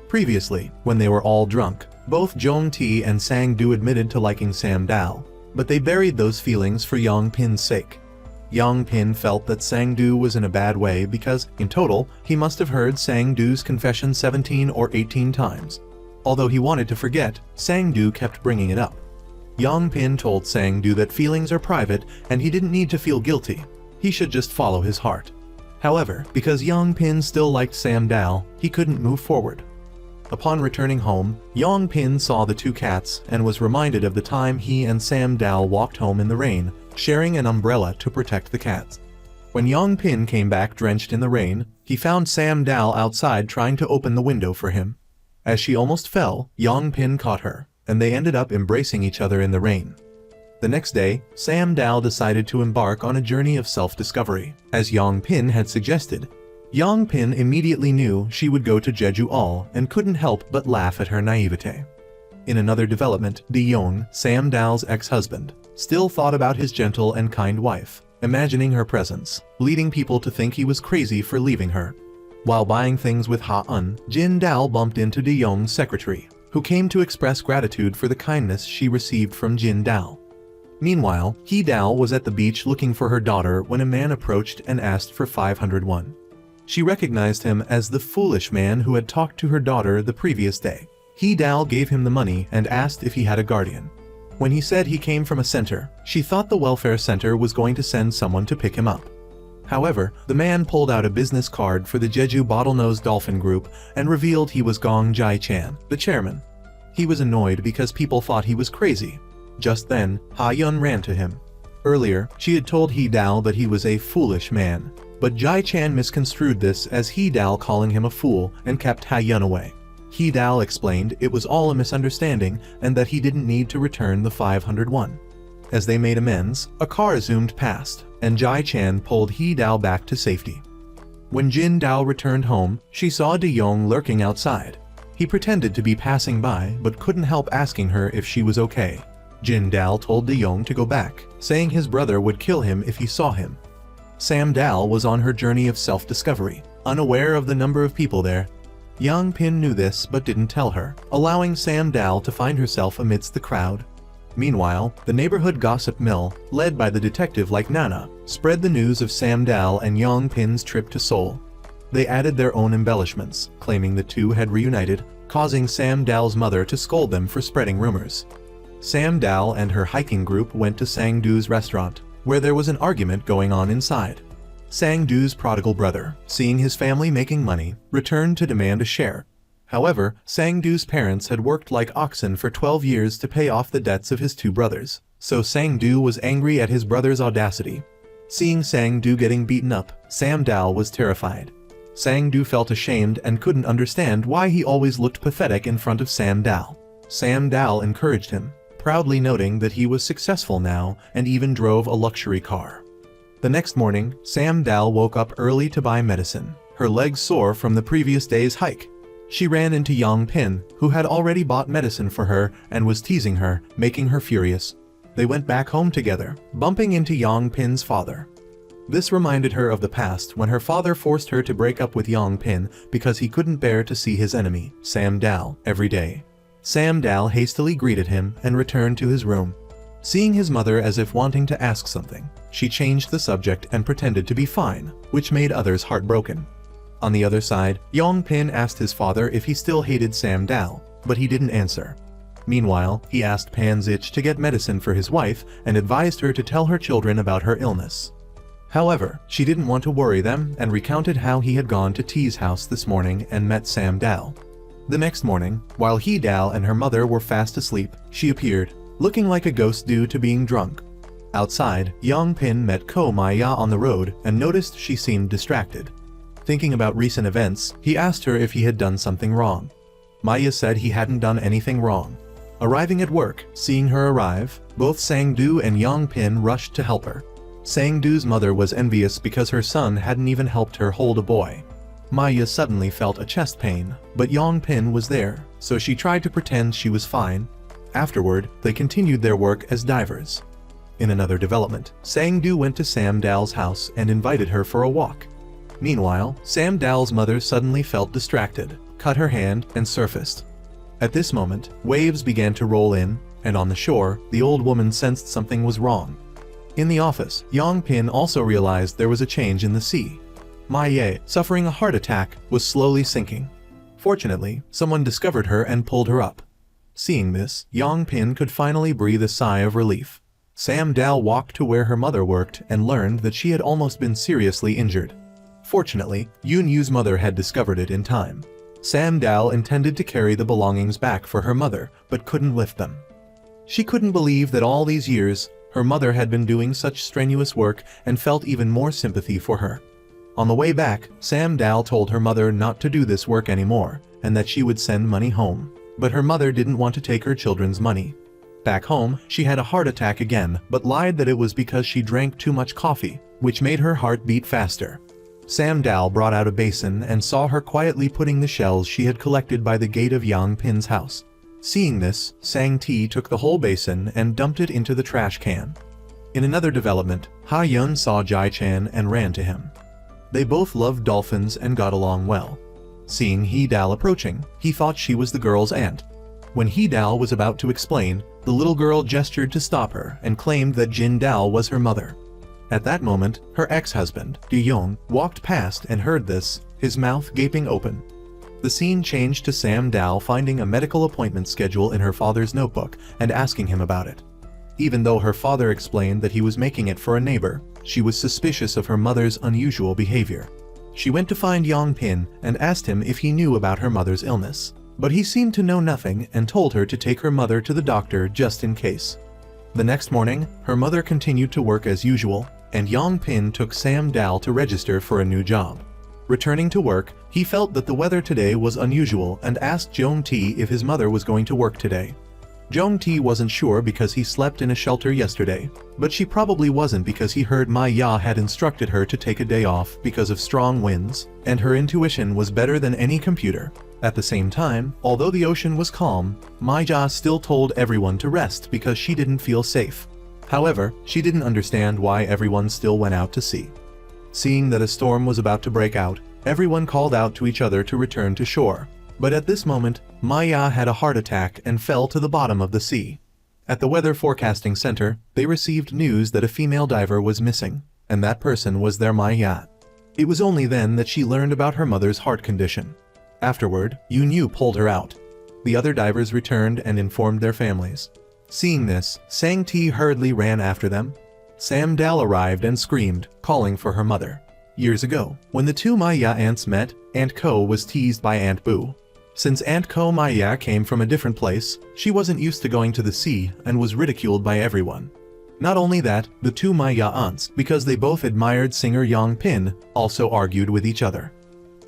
Previously, when they were all drunk, both Jong-tae and Sang-do admitted to liking Samdal, but they buried those feelings for Yong Pin's sake. Yong Pin felt that Sang-do was in a bad way because, in total, he must have heard Sang-do's confession 17 or 18 times. Although he wanted to forget, Sang-do kept bringing it up. Yong Pin told Sang-do that feelings are private and he didn't need to feel guilty. He should just follow his heart. However, because Yong Pin still liked Samdal, he couldn't move forward. Upon returning home, Yong Pin saw the two cats and was reminded of the time he and Samdal walked home in the rain, sharing an umbrella to protect the cats. When Yong Pin came back drenched in the rain, he found Samdal outside trying to open the window for him. As she almost fell, Yong Pin caught her, and they ended up embracing each other in the rain. The next day, Samdal decided to embark on a journey of self-discovery, as Yong Pin had suggested. Yong Pin immediately knew she would go to Jeju and couldn't help but laugh at her naivete. In another development, De-young, Samdal's ex-husband, still thought about his gentle and kind wife, imagining her presence, leading people to think he was crazy for leaving her. While buying things with Ha-eun, Jin-dal bumped into De-young's secretary, who came to express gratitude for the kindness she received from Jin-dal. Meanwhile, Hee-dal was at the beach looking for her daughter when a man approached and asked for 500 won. She recognized him as the foolish man who had talked to her daughter the previous day. Hee-dal gave him the money and asked if he had a guardian. When he said he came from a center, she thought the welfare center was going to send someone to pick him up. However, the man pulled out a business card for the Jeju Bottlenose Dolphin Group and revealed he was Gong Jae-chan, the chairman. He was annoyed because people thought he was crazy. Just then, Ha-yeon ran to him. Earlier, she had told Hee-dal that he was a foolish man, but Jae-chan misconstrued this as Hee-dal calling him a fool and kept Ha-yeon away. Hee-dal explained it was all a misunderstanding and that he didn't need to return the 500 won. As they made amends, a car zoomed past, and Jae-chan pulled Hee-dal back to safety. When Jin-dal returned home, she saw De-young lurking outside. He pretended to be passing by but couldn't help asking her if she was okay. Jin-dal told De-young to go back, saying his brother would kill him if he saw him. Samdal was on her journey of self-discovery, unaware of the number of people there. Yong Pin knew this but didn't tell her, allowing Samdal to find herself amidst the crowd. Meanwhile, the neighborhood gossip mill, led by the detective like Nana, spread the news of Samdal and Yong Pin's trip to Seoul. They added their own embellishments, claiming the two had reunited, causing Samdal's mother to scold them for spreading rumors. Samdal and her hiking group went to Sang-do's restaurant, where there was an argument going on inside. Sang-do's prodigal brother, seeing his family making money, returned to demand a share. However, Sang-do's parents had worked like oxen for 12 years to pay off the debts of his two brothers, so Sang-do was angry at his brother's audacity. Seeing Sang-do getting beaten up, Samdal was terrified. Sang-do felt ashamed and couldn't understand why he always looked pathetic in front of Samdal. Samdal encouraged him, proudly noting that he was successful now and even drove a luxury car. The next morning, Samdal woke up early to buy medicine, her legs sore from the previous day's hike. She ran into Yong Pin, who had already bought medicine for her and was teasing her, making her furious. They went back home together, bumping into Yong Pin's father. This reminded her of the past when her father forced her to break up with Yong Pin because he couldn't bear to see his enemy, Samdal, every day. Samdal hastily greeted him and returned to his room. Seeing his mother as if wanting to ask something, she changed the subject and pretended to be fine, which made others heartbroken. On the other side, Yong Pin asked his father if he still hated Samdal, but he didn't answer. Meanwhile, he asked Panzich to get medicine for his wife and advised her to tell her children about her illness. However, she didn't want to worry them and recounted how he had gone to T's house this morning and met Samdal. The next morning, while Dal and her mother were fast asleep, she appeared, looking like a ghost due to being drunk. Outside, Yong Pil met Ko Maya on the road and noticed she seemed distracted. Thinking about recent events, he asked her if he had done something wrong. Maya said he hadn't done anything wrong. Arriving at work, seeing her arrive, both Sang-do and Yong Pil rushed to help her. Sang-do's mother was envious because her son hadn't even helped her hold a boy. Maya suddenly felt a chest pain, but Yong Pil was there, so she tried to pretend she was fine. Afterward, they continued their work as divers. In another development, Sang-do went to Samdal's house and invited her for a walk. Meanwhile, Samdal's mother suddenly felt distracted, cut her hand, and surfaced. At this moment, waves began to roll in, and on the shore, the old woman sensed something was wrong. In the office, Yong Pil also realized there was a change in the sea. Maya, suffering a heart attack, was slowly sinking. Fortunately, someone discovered her and pulled her up. Seeing this, Yong Pil could finally breathe a sigh of relief. Samdal walked to where her mother worked and learned that she had almost been seriously injured. Fortunately, Yoon-Yu's mother had discovered it in time. Samdal intended to carry the belongings back for her mother, but couldn't lift them. She couldn't believe that all these years, her mother had been doing such strenuous work and felt even more sympathy for her. On the way back, Samdal told her mother not to do this work anymore, and that she would send money home. But her mother didn't want to take her children's money. Back home, she had a heart attack again, but lied that it was because she drank too much coffee, which made her heart beat faster. Samdal brought out a basin and saw her quietly putting the shells she had collected by the gate of Yong Pil's house. Seeing this, Sang-ti took the whole basin and dumped it into the trash can. In another development, Ha-yeon saw Jai-chan and ran to him. They both loved dolphins and got along well. Seeing Hee-dal approaching, he thought she was the girl's aunt. When Hee-dal was about to explain, the little girl gestured to stop her and claimed that Jin-dal was her mother. At that moment, her ex-husband, Du-young, walked past and heard this, his mouth gaping open. The scene changed to Samdal finding a medical appointment schedule in her father's notebook and asking him about it. Even though her father explained that he was making it for a neighbor, she was suspicious of her mother's unusual behavior. She went to find Yong Pil and asked him if he knew about her mother's illness. But he seemed to know nothing and told her to take her mother to the doctor just in case. The next morning, her mother continued to work as usual, and Yong Pil took Samdal to register for a new job. Returning to work, he felt that the weather today was unusual and asked Jong-ti if his mother was going to work today. Jong-ti wasn't sure because he slept in a shelter yesterday, but she probably wasn't because he heard Ma-ya had instructed her to take a day off because of strong winds, and her intuition was better than any computer. At the same time, although the ocean was calm, Ma-ya still told everyone to rest because she didn't feel safe. However, she didn't understand why everyone still went out to sea. Seeing that a storm was about to break out, everyone called out to each other to return to shore. But at this moment, Ma-ya had a heart attack and fell to the bottom of the sea. At the Weather Forecasting Center, they received news that a female diver was missing, and that person was their Ma-ya. It was only then that she learned about her mother's heart condition. Afterward, Yoon-yu pulled her out. The other divers returned and informed their families. Seeing this, Sang-ti hurriedly ran after them. Samdal arrived and screamed, calling for her mother. Years ago, when the two Ma-ya aunts met, Aunt Ko was teased by Aunt Boo. Since Aunt Ko Ma-ya came from a different place, she wasn't used to going to the sea and was ridiculed by everyone. Not only that, the two Ma-ya aunts, because they both admired singer Yong Pil, also argued with each other.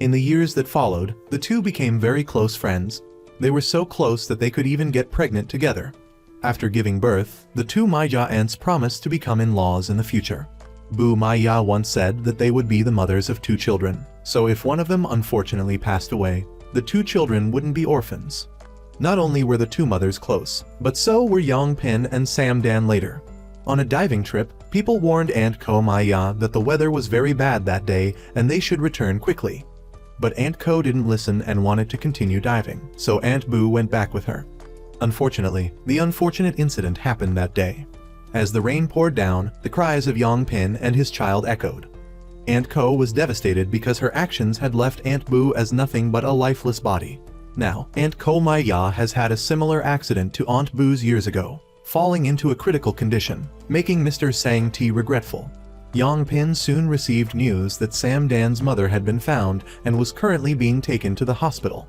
In the years that followed, the two became very close friends. They were so close that they could even get pregnant together. After giving birth, the two Ma-ya aunts promised to become in-laws in the future. Boo Ma-ya once said that they would be the mothers of two children, so if one of them unfortunately passed away, the two children wouldn't be orphans. Not only were the two mothers close, but so were Yong Pil and Samdan later. On a diving trip, people warned Aunt Ko Ma-ya that the weather was very bad that day and they should return quickly. But Aunt Ko didn't listen and wanted to continue diving, so Aunt Boo went back with her. Unfortunately, the unfortunate incident happened that day. As the rain poured down, the cries of Yong Pil and his child echoed. Aunt Ko was devastated because her actions had left Aunt Boo as nothing but a lifeless body. Now, Aunt Ko Maya has had a similar accident to Aunt Boo's years ago, falling into a critical condition, making Mr. Sang T regretful. Yong Pil soon received news that Samdan's mother had been found and was currently being taken to the hospital.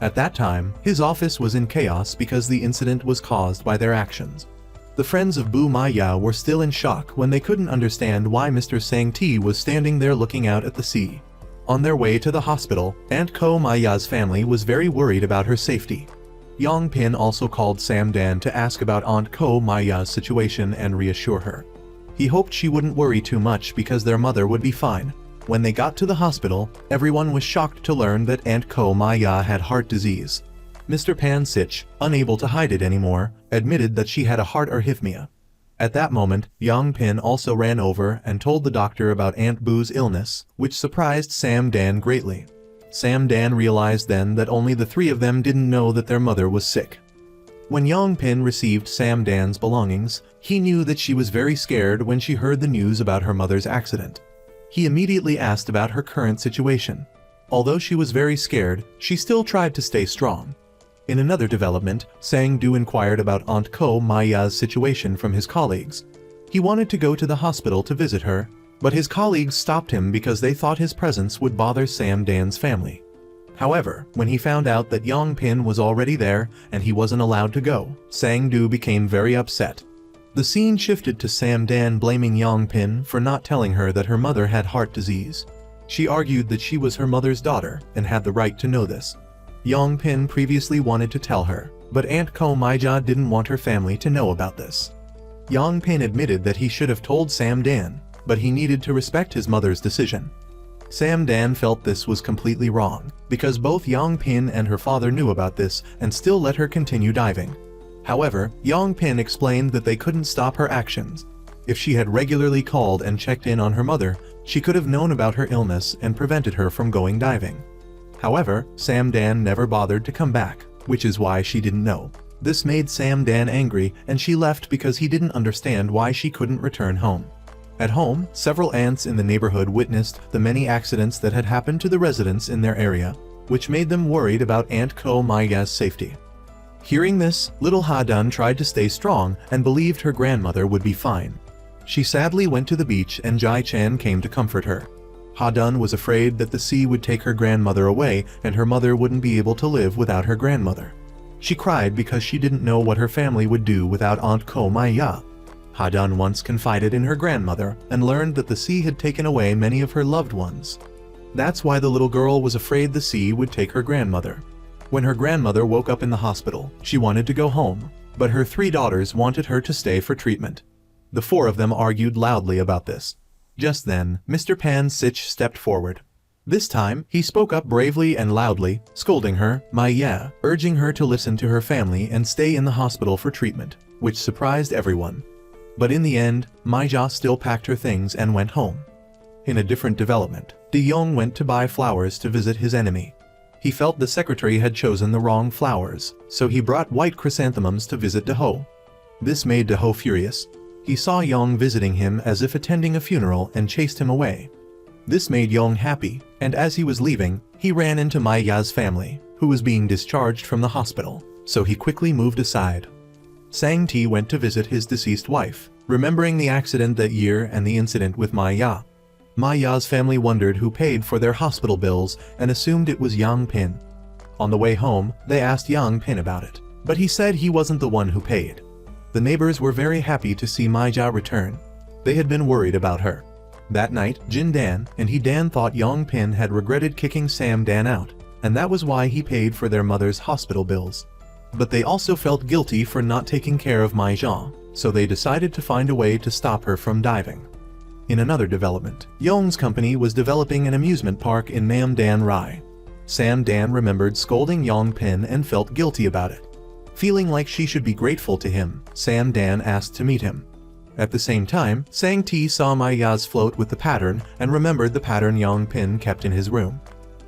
At that time, his office was in chaos because the incident was caused by their actions. The friends of Bu Maya were still in shock when they couldn't understand why Mr. Sang T was standing there looking out at the sea. On their way to the hospital, Aunt Ko Maya's family was very worried about her safety. Yong Pil also called Samdan to ask about Aunt Ko Maya's situation and reassure her. He hoped she wouldn't worry too much because their mother would be fine. When they got to the hospital, everyone was shocked to learn that Aunt Ko Maya had heart disease. Mr. Pan Sich, unable to hide it anymore, admitted that she had a heart arrhythmia. At that moment, Yong Pil also ran over and told the doctor about Aunt Boo's illness, which surprised Samdan greatly. Samdan realized then that only the three of them didn't know that their mother was sick. When Yong Pil received Samdan's belongings, he knew that she was very scared when she heard the news about her mother's accident. He immediately asked about her current situation. Although she was very scared, she still tried to stay strong. In another development, Sang Du inquired about Aunt Ko Maya's situation from his colleagues. He wanted to go to the hospital to visit her, but his colleagues stopped him because they thought his presence would bother Samdan's family. However, when he found out that Yong Pil was already there and he wasn't allowed to go, Sang Du became very upset. The scene shifted to Samdan blaming Yong Pil for not telling her that her mother had heart disease. She argued that she was her mother's daughter and had the right to know this. Yong Pil previously wanted to tell her, but Aunt Ko Maya didn't want her family to know about this. Yong Pil admitted that he should have told Samdan, but he needed to respect his mother's decision. Samdan felt this was completely wrong, because both Yong Pil and her father knew about this and still let her continue diving. However, Yong Pil explained that they couldn't stop her actions. If she had regularly called and checked in on her mother, she could have known about her illness and prevented her from going diving. However, Samdan never bothered to come back, which is why she didn't know. This made Samdan angry and she left because he didn't understand why she couldn't return home. At home, several aunts in the neighborhood witnessed the many accidents that had happened to the residents in their area, which made them worried about Aunt Ko Maya's safety. Hearing this, little Ha-dun tried to stay strong and believed her grandmother would be fine. She sadly went to the beach and Jai-chan came to comfort her. Ha-dun was afraid that the sea would take her grandmother away and her mother wouldn't be able to live without her grandmother. She cried because she didn't know what her family would do without Aunt Ko Maya. Ha-dun once confided in her grandmother and learned that the sea had taken away many of her loved ones. That's why the little girl was afraid the sea would take her grandmother. When her grandmother woke up in the hospital, she wanted to go home, but her three daughters wanted her to stay for treatment. The four of them argued loudly about this. Just then, Mr. Pan Sich stepped forward. This time, he spoke up bravely and loudly, scolding her, Maya, urging her to listen to her family and stay in the hospital for treatment, which surprised everyone. But in the end, Maya still packed her things and went home. In a different development, De Yong went to buy flowers to visit his enemy. He felt the secretary had chosen the wrong flowers, so he brought white chrysanthemums to visit De Ho. This made De Ho furious. He saw Yong visiting him as if attending a funeral and chased him away. This made Yong happy, and as he was leaving, he ran into Maya's family, who was being discharged from the hospital, so he quickly moved aside. Sang Ti went to visit his deceased wife, remembering the accident that year and the incident with Maya. Maya's family wondered who paid for their hospital bills and assumed it was Yong Pil. On the way home, they asked Yong Pil about it, but he said he wasn't the one who paid. The neighbors were very happy to see Maya return. They had been worried about her. That night, Jin Dan and He Dan thought Yong Pil had regretted kicking Sam Dan out, and that was why he paid for their mother's hospital bills. But they also felt guilty for not taking care of Maya, so they decided to find a way to stop her from diving. In another development, Yong's company was developing an amusement park in Nam Dan Rai. Sam Dan remembered scolding Yong Pil and felt guilty about it. Feeling like she should be grateful to him, Sam Dan asked to meet him. At the same time, Sang Ti saw Maya's float with the pattern and remembered the pattern Yong Pil kept in his room.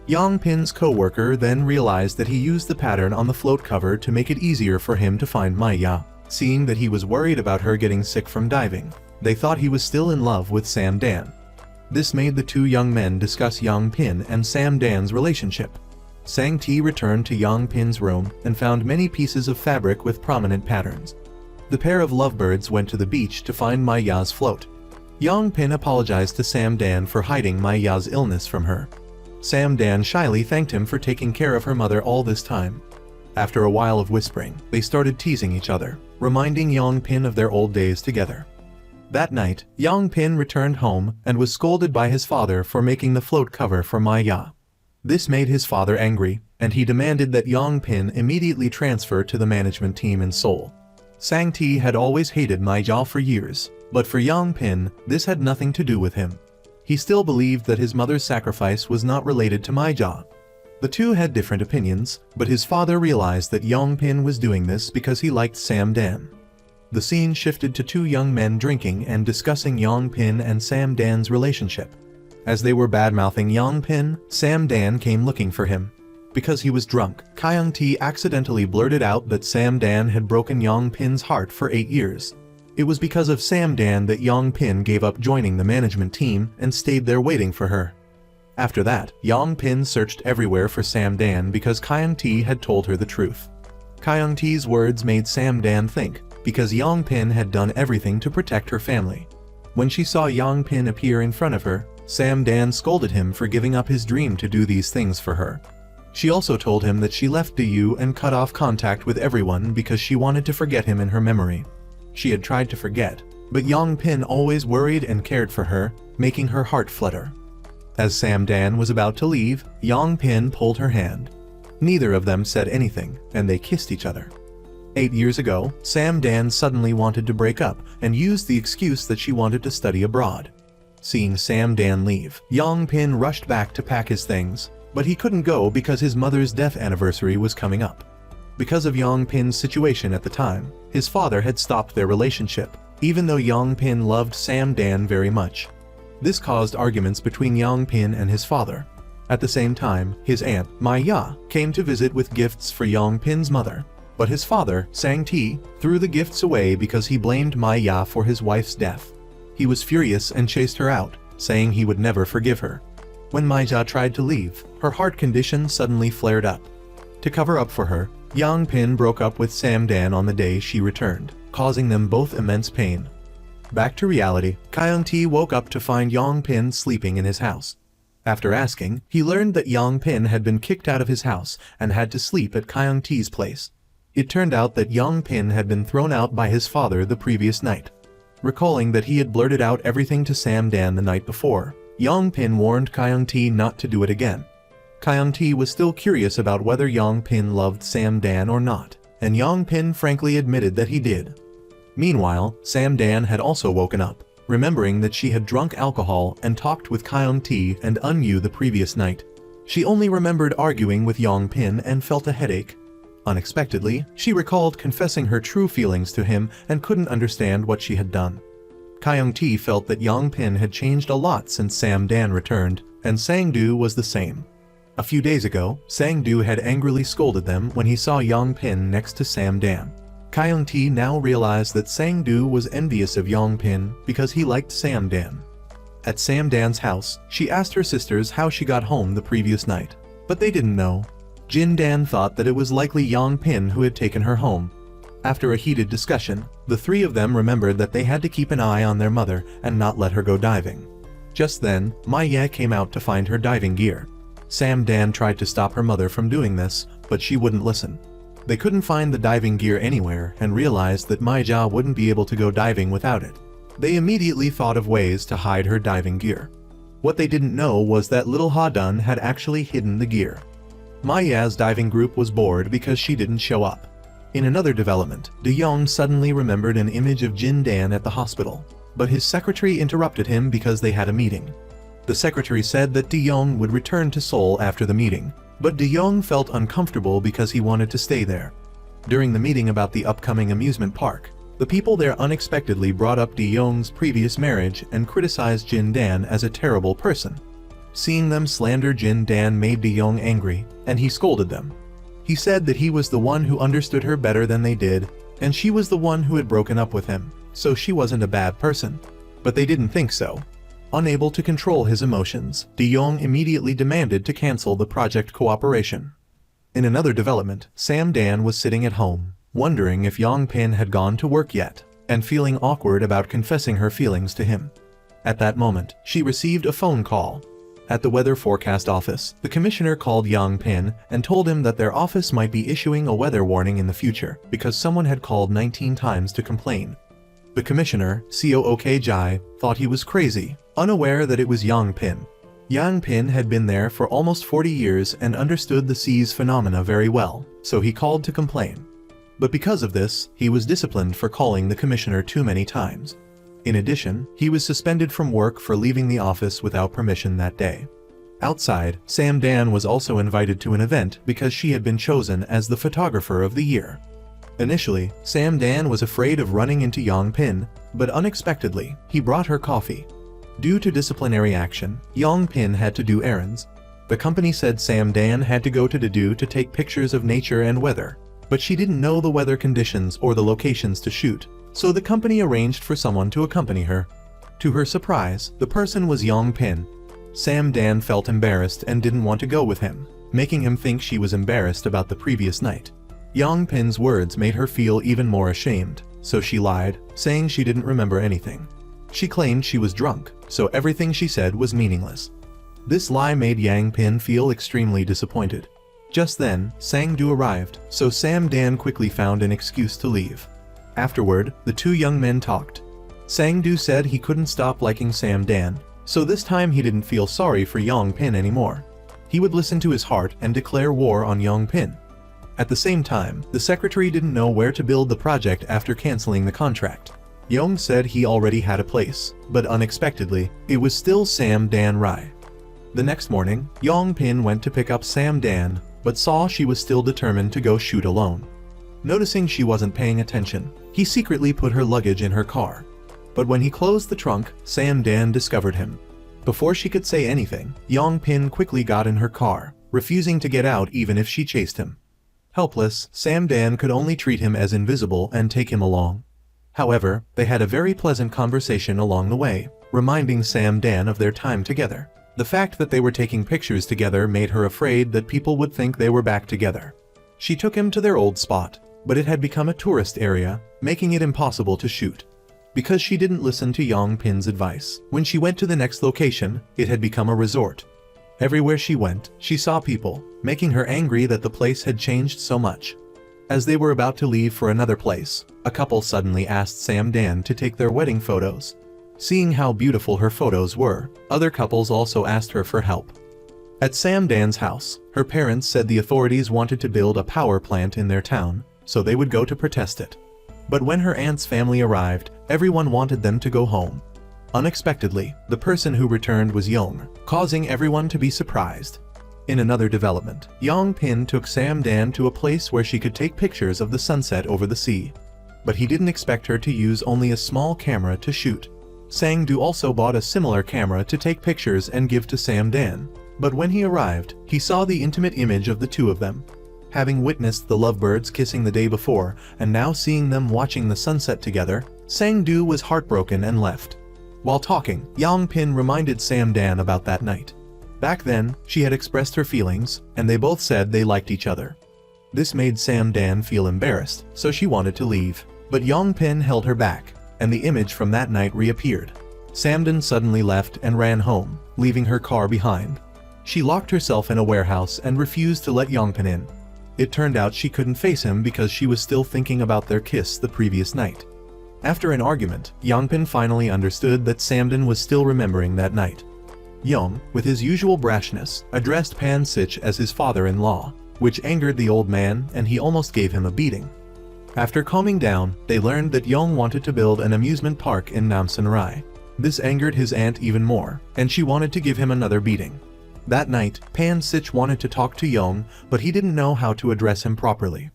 Yong Pil's co-worker then realized that he used the pattern on the float cover to make it easier for him to find Maya. Seeing that he was worried about her getting sick from diving, they thought he was still in love with Sam Dan. This made the two young men discuss Yong Pil and Sam Dan's relationship. Sang-ti returned to Yong Pin's room and found many pieces of fabric with prominent patterns. The pair of lovebirds went to the beach to find Ma Ya's float. Yong Pin apologized to Samdan for hiding Ma Ya's illness from her. Samdan shyly thanked him for taking care of her mother all this time. After a while of whispering, they started teasing each other, reminding Yong Pin of their old days together. That night, Yong Pin returned home and was scolded by his father for making the float cover for Ma Ya. This made his father angry, and he demanded that Yong Pin immediately transfer to the management team in Seoul. Sang-ti had always hated Ma Ya for years, but for Yong Pin, this had nothing to do with him. He still believed that his mother's sacrifice was not related to Ma Ya. The two had different opinions, but his father realized that Yong Pin was doing this because he liked Samdan. The scene shifted to two young men drinking and discussing Yong Pin and Samdan's relationship. As they were bad-mouthing Yong Pin, Samdan came looking for him. Because he was drunk, Kyung-ti accidentally blurted out that Samdan had broken Yong Pin's heart for 8 years. It was because of Samdan that Yong Pin gave up joining the management team and stayed there waiting for her. After that, Yong Pin searched everywhere for Samdan because Kyung-ti had told her the truth. Kyung-ti's words made Samdan think, because Yong Pin had done everything to protect her family. When she saw Yong Pin appear in front of her, Samdan scolded him for giving up his dream to do these things for her. She also told him that she left Du and cut off contact with everyone because she wanted to forget him in her memory. She had tried to forget, but Yong Pin always worried and cared for her, making her heart flutter. As Samdan was about to leave, Yong Pin pulled her hand. Neither of them said anything, and they kissed each other. 8 years ago, Samdan suddenly wanted to break up and used the excuse that she wanted to study abroad. Seeing Samdan leave, Yong Pin rushed back to pack his things, but he couldn't go because his mother's death anniversary was coming up. Because of Yong Pin's situation at the time, his father had stopped their relationship, even though Yong Pin loved Samdan very much. This caused arguments between Yong Pin and his father. At the same time, his aunt, Ma Ya, came to visit with gifts for Yong Pin's mother. But his father, Sang-ti, threw the gifts away because he blamed Ma Ya for his wife's death. He was furious and chased her out, saying he would never forgive her. When Ma Ya tried to leave, her heart condition suddenly flared up. To cover up for her, Yong Pin broke up with Samdan on the day she returned, causing them both immense pain. Back to reality, Kyung-ti woke up to find Yong Pin sleeping in his house. After asking, he learned that Yong Pin had been kicked out of his house and had to sleep at Kyung-ti's place. It turned out that Yong Pin had been thrown out by his father the previous night. Recalling that he had blurted out everything to Samdan the night before, Yong Pin warned Kyung-ti not to do it again. Kyung-ti was still curious about whether Yong Pin loved Samdan or not, and Yong Pin frankly admitted that he did. Meanwhile, Samdan had also woken up, remembering that she had drunk alcohol and talked with Kyung-ti and Eun-yu the previous night. She only remembered arguing with Yong Pin and felt a headache. Unexpectedly, she recalled confessing her true feelings to him and couldn't understand what she had done. Kyung-ti felt that Yong Pin had changed a lot since Samdan returned, and Sang-du was the same. A few days ago, Sang-du had angrily scolded them when he saw Yong Pin next to Samdan. Kyung-ti now realized that Sang-du was envious of Yong Pin because he liked Samdan. At Samdan's house, she asked her sisters how she got home the previous night, but they didn't know. Jin-dan thought that it was likely Yong Pin who had taken her home. After a heated discussion, the three of them remembered that they had to keep an eye on their mother and not let her go diving. Just then, Ma Ya came out to find her diving gear. Samdan tried to stop her mother from doing this, but she wouldn't listen. They couldn't find the diving gear anywhere and realized that Ma Ya wouldn't be able to go diving without it. They immediately thought of ways to hide her diving gear. What they didn't know was that little Ha-dun had actually hidden the gear. Ma Ya's diving group was bored because she didn't show up. In another development, De-yong suddenly remembered an image of Jin-dan at the hospital, but his secretary interrupted him because they had a meeting. The secretary said that De-yong would return to Seoul after the meeting, but De-yong felt uncomfortable because he wanted to stay there. During the meeting about the upcoming amusement park, the people there unexpectedly brought up De-yong's previous marriage and criticized Jin-dan as a terrible person. Seeing them slander Jin-dan made De-yong angry, and he scolded them. He said that he was the one who understood her better than they did, and she was the one who had broken up with him, so she wasn't a bad person. But they didn't think so. Unable to control his emotions, De-yong immediately demanded to cancel the project cooperation. In another development, Samdan was sitting at home, wondering if Yong Pil had gone to work yet, and feeling awkward about confessing her feelings to him. At that moment, she received a phone call. At the weather forecast office, the commissioner called Yong Pil and told him that their office might be issuing a weather warning in the future because someone had called 19 times to complain. The commissioner, Seoul Jai, thought he was crazy, unaware that it was Yong Pil. Yong Pil had been there for almost 40 years and understood the sea's phenomena very well, so he called to complain. But because of this, he was disciplined for calling the commissioner too many times. In addition, he was suspended from work for leaving the office without permission that day. Outside, Samdan was also invited to an event because she had been chosen as the photographer of the year. Initially, Samdan was afraid of running into Yong Pil, but unexpectedly, he brought her coffee. Due to disciplinary action, Yong Pil had to do errands. The company said Samdan had to go to Jedu to take pictures of nature and weather, but she didn't know the weather conditions or the locations to shoot, so the company arranged for someone to accompany her. To her surprise, the person was Yong Pil. Samdan felt embarrassed and didn't want to go with him, making him think she was embarrassed about the previous night. Yong Pil's words made her feel even more ashamed, so she lied, saying she didn't remember anything. She claimed she was drunk, so everything she said was meaningless. This lie made Yong Pil feel extremely disappointed. Just then, Sang-do arrived, so Samdan quickly found an excuse to leave. Afterward, the two young men talked. Sang-do said he couldn't stop liking Samdan, so this time he didn't feel sorry for Yong Pil anymore. He would listen to his heart and declare war on Yong Pil. At the same time, the secretary didn't know where to build the project after canceling the contract. Yong said he already had a place, but unexpectedly, it was still Samdan-ri. The next morning, Yong Pil went to pick up Samdan, but saw she was still determined to go shoot alone. Noticing she wasn't paying attention, he secretly put her luggage in her car. But when he closed the trunk, Samdan discovered him. Before she could say anything, Yong Pil quickly got in her car, refusing to get out even if she chased him. Helpless, Samdan could only treat him as invisible and take him along. However, they had a very pleasant conversation along the way, reminding Samdan of their time together. The fact that they were taking pictures together made her afraid that people would think they were back together. She took him to their old spot, but it had become a tourist area, making it impossible to shoot. Because she didn't listen to Yong Pil's advice, when she went to the next location, it had become a resort. Everywhere she went, she saw people, making her angry that the place had changed so much. As they were about to leave for another place, a couple suddenly asked Samdan to take their wedding photos. Seeing how beautiful her photos were, other couples also asked her for help. At Samdan's house, her parents said the authorities wanted to build a power plant in their town, so they would go to protest it. But when her aunt's family arrived, everyone wanted them to go home. Unexpectedly, the person who returned was Yong, causing everyone to be surprised. In another development, Yong Pil took Samdan to a place where she could take pictures of the sunset over the sea. But he didn't expect her to use only a small camera to shoot. Sang-do also bought a similar camera to take pictures and give to Samdan. But when he arrived, he saw the intimate image of the two of them. Having witnessed the lovebirds kissing the day before, and now seeing them watching the sunset together, Sang-do was heartbroken and left. While talking, Yong Pil reminded Samdan about that night. Back then, she had expressed her feelings, and they both said they liked each other. This made Samdan feel embarrassed, so she wanted to leave. But Yong Pil held her back, and the image from that night reappeared. Samdan suddenly left and ran home, leaving her car behind. She locked herself in a warehouse and refused to let Yong Pil in. It turned out she couldn't face him because she was still thinking about their kiss the previous night. After an argument, Yong Pil finally understood that Samdan was still remembering that night. Yong, with his usual brashness, addressed Pan Sich as his father-in-law, which angered the old man and he almost gave him a beating. After calming down, they learned that Yong wanted to build an amusement park in Namsan-rai. This angered his aunt even more, and she wanted to give him another beating. That night, Pan Sich wanted to talk to Yong, but he didn't know how to address him properly.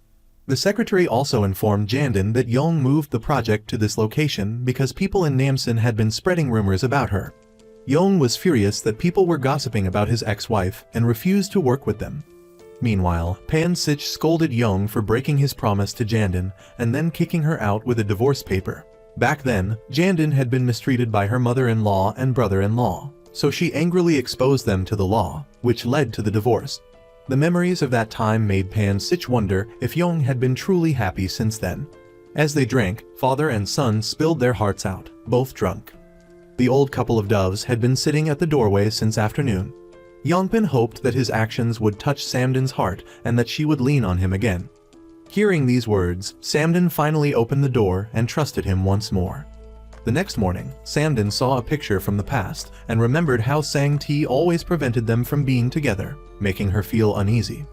The secretary also informed Jandon that Yong moved the project to this location because people in Namsan had been spreading rumors about her. Yong was furious that people were gossiping about his ex-wife and refused to work with them. Meanwhile, Pan Sich scolded Yong for breaking his promise to Jandon and then kicking her out with a divorce paper. Back then, Jandon had been mistreated by her mother-in-law and brother-in-law, so she angrily exposed them to the law, which led to the divorce. The memories of that time made Pan Sich wonder if Yong had been truly happy since then. As they drank, father and son spilled their hearts out, both drunk. The old couple of doves had been sitting at the doorway since afternoon. Yongpin hoped that his actions would touch Samdin's heart and that she would lean on him again. Hearing these words, Samdin finally opened the door and trusted him once more. The next morning, Samdin saw a picture from the past and remembered how Sang-Ti always prevented them from being together, making her feel uneasy.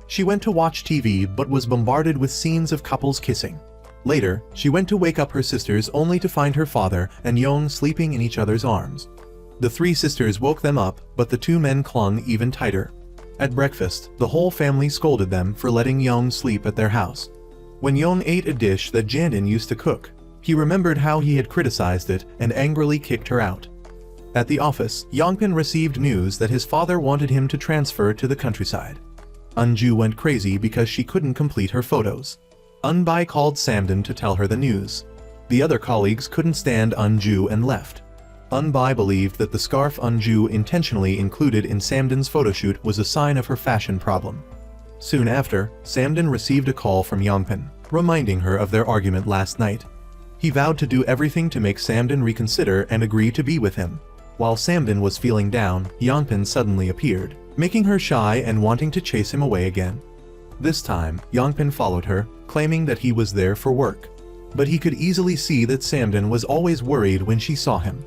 She went to watch TV but was bombarded with scenes of couples kissing. Later, she went to wake up her sisters only to find her father and Yong sleeping in each other's arms. The three sisters woke them up, but the two men clung even tighter. At breakfast, the whole family scolded them for letting Yong sleep at their house. When Yong ate a dish that Jandin used to cook, he remembered how he had criticized it and angrily kicked her out. At the office, Yongpin received news that his father wanted him to transfer to the countryside. Unju went crazy because she couldn't complete her photos. Unbai called Samdin to tell her the news. The other colleagues couldn't stand Unju and left. Unbai believed that the scarf Unju intentionally included in Samdin's photoshoot was a sign of her fashion problem. Soon after, Samdin received a call from Yongpin, reminding her of their argument last night. He vowed to do everything to make Samdin reconsider and agree to be with him. While Samdin was feeling down, Yongpin suddenly appeared, making her shy and wanting to chase him away again. This time, Yongpin followed her, claiming that he was there for work. But he could easily see that Samdin was always worried when she saw him.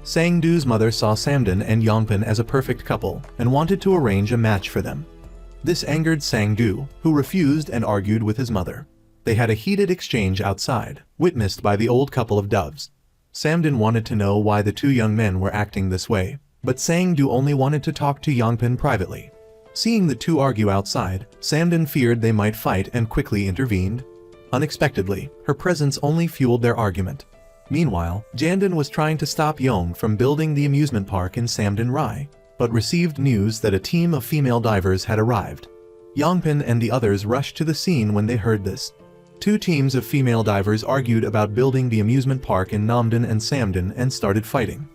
Sang-Du's mother saw Samdin and Yongpin as a perfect couple and wanted to arrange a match for them. This angered Sang-Du, who refused and argued with his mother. They had a heated exchange outside, witnessed by the old couple of doves. Samdin wanted to know why the two young men were acting this way, but Sang-Du only wanted to talk to Yongpin privately. Seeing the two argue outside, Samdin feared they might fight and quickly intervened. Unexpectedly, her presence only fueled their argument. Meanwhile, Jandin was trying to stop Yong from building the amusement park in Samdin Rai, but received news that a team of female divers had arrived. Yongpin and the others rushed to the scene when they heard this. Two teams of female divers argued about building the amusement park in Namdin and Samdin and started fighting.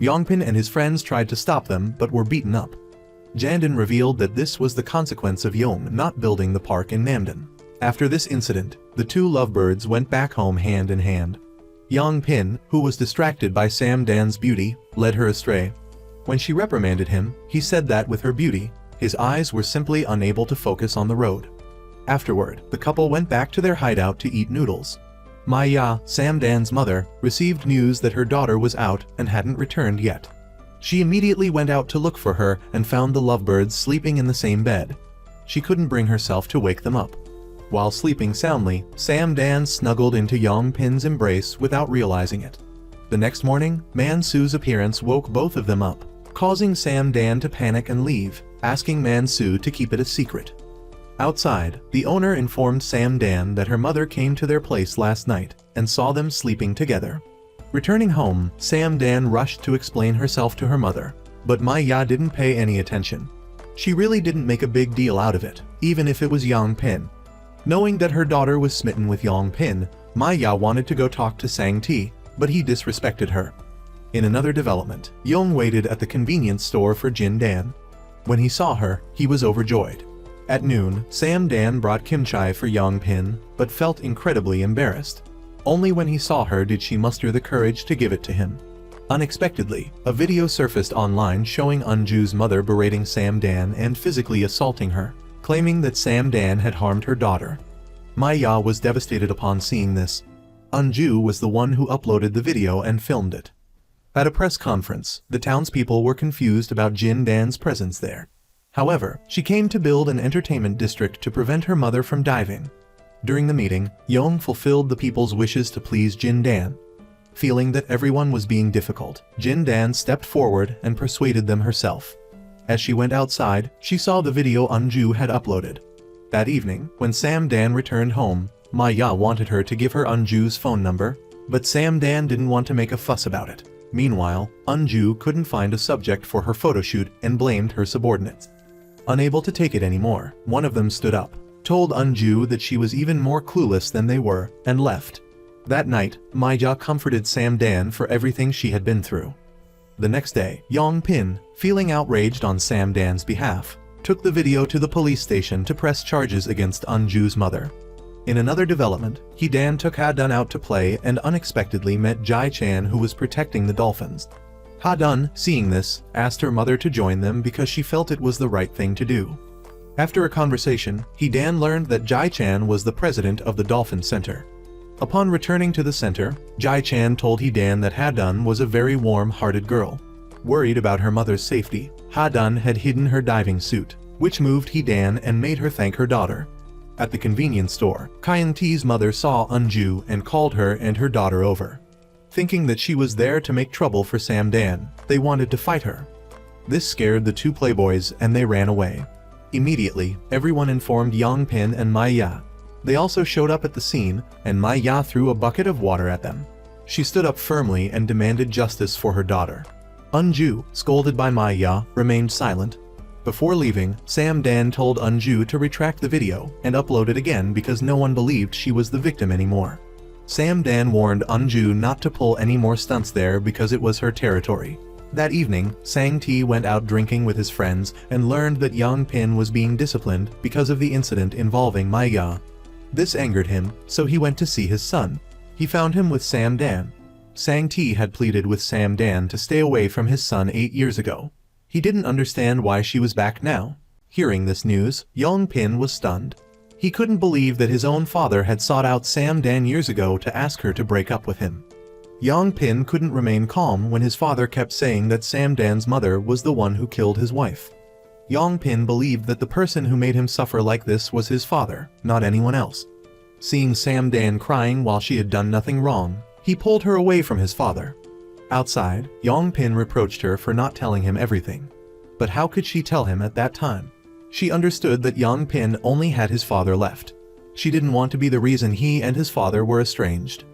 Yongpin and his friends tried to stop them but were beaten up. Jandin revealed that this was the consequence of Yong not building the park in Namdin. After this incident, the two lovebirds went back home hand in hand. Yong Pin, who was distracted by Samdan's beauty, led her astray. When she reprimanded him, he said that with her beauty, his eyes were simply unable to focus on the road. Afterward, the couple went back to their hideout to eat noodles. Maya, Samdan's mother, received news that her daughter was out and hadn't returned yet. She immediately went out to look for her and found the lovebirds sleeping in the same bed. She couldn't bring herself to wake them up. While sleeping soundly, Samdan snuggled into Yong Pin's embrace without realizing it. The next morning, Mansu's appearance woke both of them up, causing Samdan to panic and leave, asking Mansu to keep it a secret. Outside, the owner informed Samdan that her mother came to their place last night and saw them sleeping together. Returning home, Samdan rushed to explain herself to her mother, but Maya didn't pay any attention. She really didn't make a big deal out of it, even if it was Yong Pin. Knowing that her daughter was smitten with Yong Pin, Maya wanted to go talk to Sang-Ti, but he disrespected her. In another development, Yong waited at the convenience store for Jin Dan. When he saw her, he was overjoyed. At noon, Samdan brought kimchi for Yong Pin, but felt incredibly embarrassed. Only when he saw her did she muster the courage to give it to him. Unexpectedly, a video surfaced online showing Unju's mother berating Samdan and physically assaulting her, claiming that Samdan had harmed her daughter. Maya was devastated upon seeing this. Unju was the one who uploaded the video and filmed it. At a press conference, the townspeople were confused about Jin Dan's presence there. However, she came to build an entertainment district to prevent her mother from diving. During the meeting, Yong fulfilled the people's wishes to please Jin Dan. Feeling that everyone was being difficult, Jin Dan stepped forward and persuaded them herself. As she went outside, she saw the video Unju had uploaded. That evening, when Samdan returned home, Maya wanted her to give her Unju's phone number, but Samdan didn't want to make a fuss about it. Meanwhile, Unju couldn't find a subject for her photoshoot and blamed her subordinates. Unable to take it anymore, one of them stood up, told Unju that she was even more clueless than they were, and left. That night, Maya comforted Samdan for everything she had been through. The next day, Yong Pin, feeling outraged on Samdan's behalf, took the video to the police station to press charges against Unju's mother. In another development, Hee-dan took Ha-dun out to play and unexpectedly met Jae-chan, who was protecting the dolphins. Ha-dun, seeing this, asked her mother to join them because she felt it was the right thing to do. After a conversation, Hee-dan learned that Jae-chan was the president of the Dolphin Center. Upon returning to the center, Jae-chan told Hee-dan that Ha-dun was a very warm-hearted girl. Worried about her mother's safety, Ha-dun had hidden her diving suit, which moved Hee-dan and made her thank her daughter. At the convenience store, Kyan-T's mother saw Unju and called her and her daughter over. Thinking that she was there to make trouble for Samdan, they wanted to fight her. This scared the two playboys and they ran away. Immediately, everyone informed Yong Pil and Maya. They also showed up at the scene, and Maya threw a bucket of water at them. She stood up firmly and demanded justice for her daughter. Unju, scolded by Maya, remained silent. Before leaving, Samdan told Unju to retract the video and upload it again because no one believed she was the victim anymore. Samdan warned Unju not to pull any more stunts there because it was her territory. That evening, Sang-T went out drinking with his friends and learned that Yong Pil was being disciplined because of the incident involving Maya. This angered him, so he went to see his son. He found him with Samdan. Sang-T had pleaded with Samdan to stay away from his son 8 years ago. He didn't understand why she was back now. Hearing this news, Yong Pil was stunned. He couldn't believe that his own father had sought out Samdan years ago to ask her to break up with him. Yong Pil couldn't remain calm when his father kept saying that Samdan's mother was the one who killed his wife. Yong Pil believed that the person who made him suffer like this was his father, not anyone else. Seeing Samdan crying while she had done nothing wrong, he pulled her away from his father. Outside, Yong Pil reproached her for not telling him everything. But how could she tell him at that time? She understood that Yong Pil only had his father left. She didn't want to be the reason he and his father were estranged.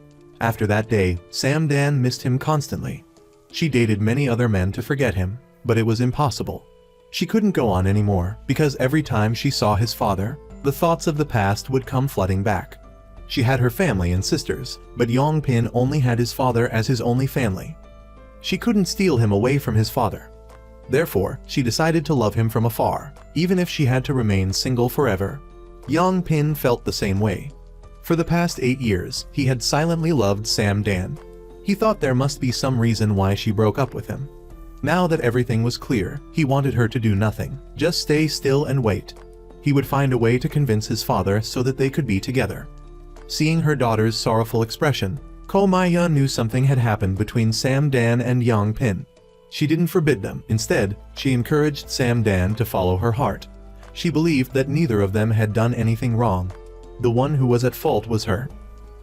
After that day, Samdan missed him constantly. She dated many other men to forget him, but it was impossible. She couldn't go on anymore because every time she saw his father, the thoughts of the past would come flooding back. She had her family and sisters, but Yong Pil only had his father as his only family. She couldn't steal him away from his father. Therefore, she decided to love him from afar, even if she had to remain single forever. Yong Pil felt the same way. For the past 8 years, he had silently loved Samdan. He thought there must be some reason why she broke up with him. Now that everything was clear, he wanted her to do nothing, just stay still and wait. He would find a way to convince his father so that they could be together. Seeing her daughter's sorrowful expression, Ko Maya knew something had happened between Samdan and Yong Pil. She didn't forbid them. Instead, she encouraged Samdan to follow her heart. She believed that neither of them had done anything wrong. The one who was at fault was her.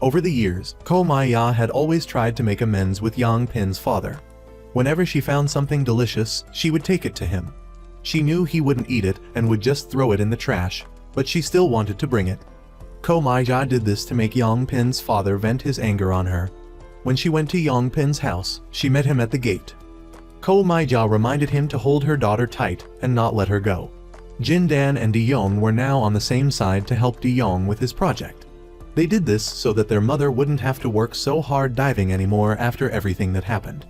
Over the years, Ko Maya had always tried to make amends with Yong Pil's father. Whenever she found something delicious, she would take it to him. She knew he wouldn't eat it and would just throw it in the trash, but she still wanted to bring it. Ko Maya did this to make Yong Pil's father vent his anger on her. When she went to Yong Pil's house, she met him at the gate. Ko Maya reminded him to hold her daughter tight and not let her go. Jin-dan and De-yong were now on the same side to help De-yong with his project. They did this so that their mother wouldn't have to work so hard diving anymore after everything that happened.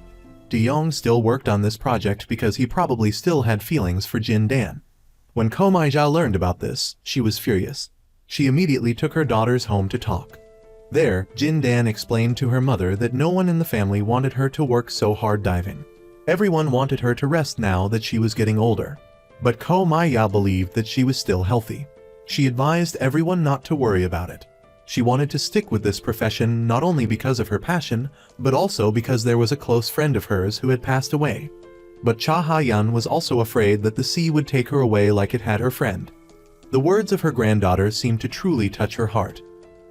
De-yong still worked on this project because he probably still had feelings for Jin-dan. When Ko Maya learned about this, she was furious. She immediately took her daughters home to talk. There, Jin-dan explained to her mother that no one in the family wanted her to work so hard diving. Everyone wanted her to rest now that she was getting older. But Ko Maya believed that she was still healthy. She advised everyone not to worry about it. She wanted to stick with this profession not only because of her passion, but also because there was a close friend of hers who had passed away. But Cha Ha-yeon was also afraid that the sea would take her away like it had her friend. The words of her granddaughter seemed to truly touch her heart.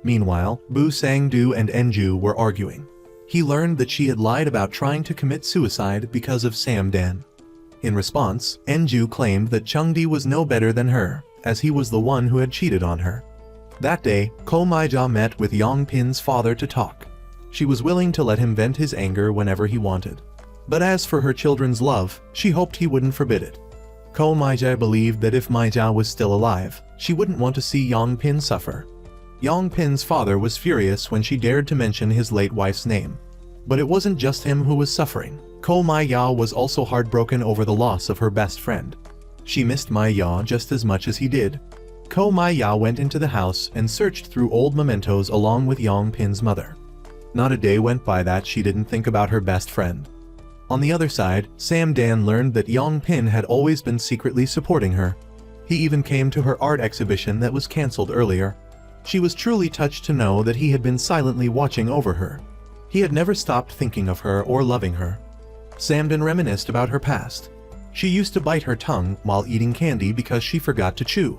Meanwhile, Bu Sang-do and Enju were arguing. He learned that she had lied about trying to commit suicide because of Samdan. In response, Enju claimed that Chungdi was no better than her, as he was the one who had cheated on her. That day, Ko Maya met with Yong Pil's father to talk. She was willing to let him vent his anger whenever he wanted. But as for her children's love, she hoped he wouldn't forbid it. Ko Maya believed that if Maya was still alive, she wouldn't want to see Yong Pil suffer. Yong Pil's father was furious when she dared to mention his late wife's name. But it wasn't just him who was suffering. Ko Maya was also heartbroken over the loss of her best friend. She missed Ma Ya just as much as he did. Ko Ma Ya went into the house and searched through old mementos along with Yong Pin's mother. Not a day went by that she didn't think about her best friend. On the other side, Samdan learned that Yong Pin had always been secretly supporting her. He even came to her art exhibition that was cancelled earlier. She was truly touched to know that he had been silently watching over her. He had never stopped thinking of her or loving her. Samdan reminisced about her past. She used to bite her tongue while eating candy because she forgot to chew.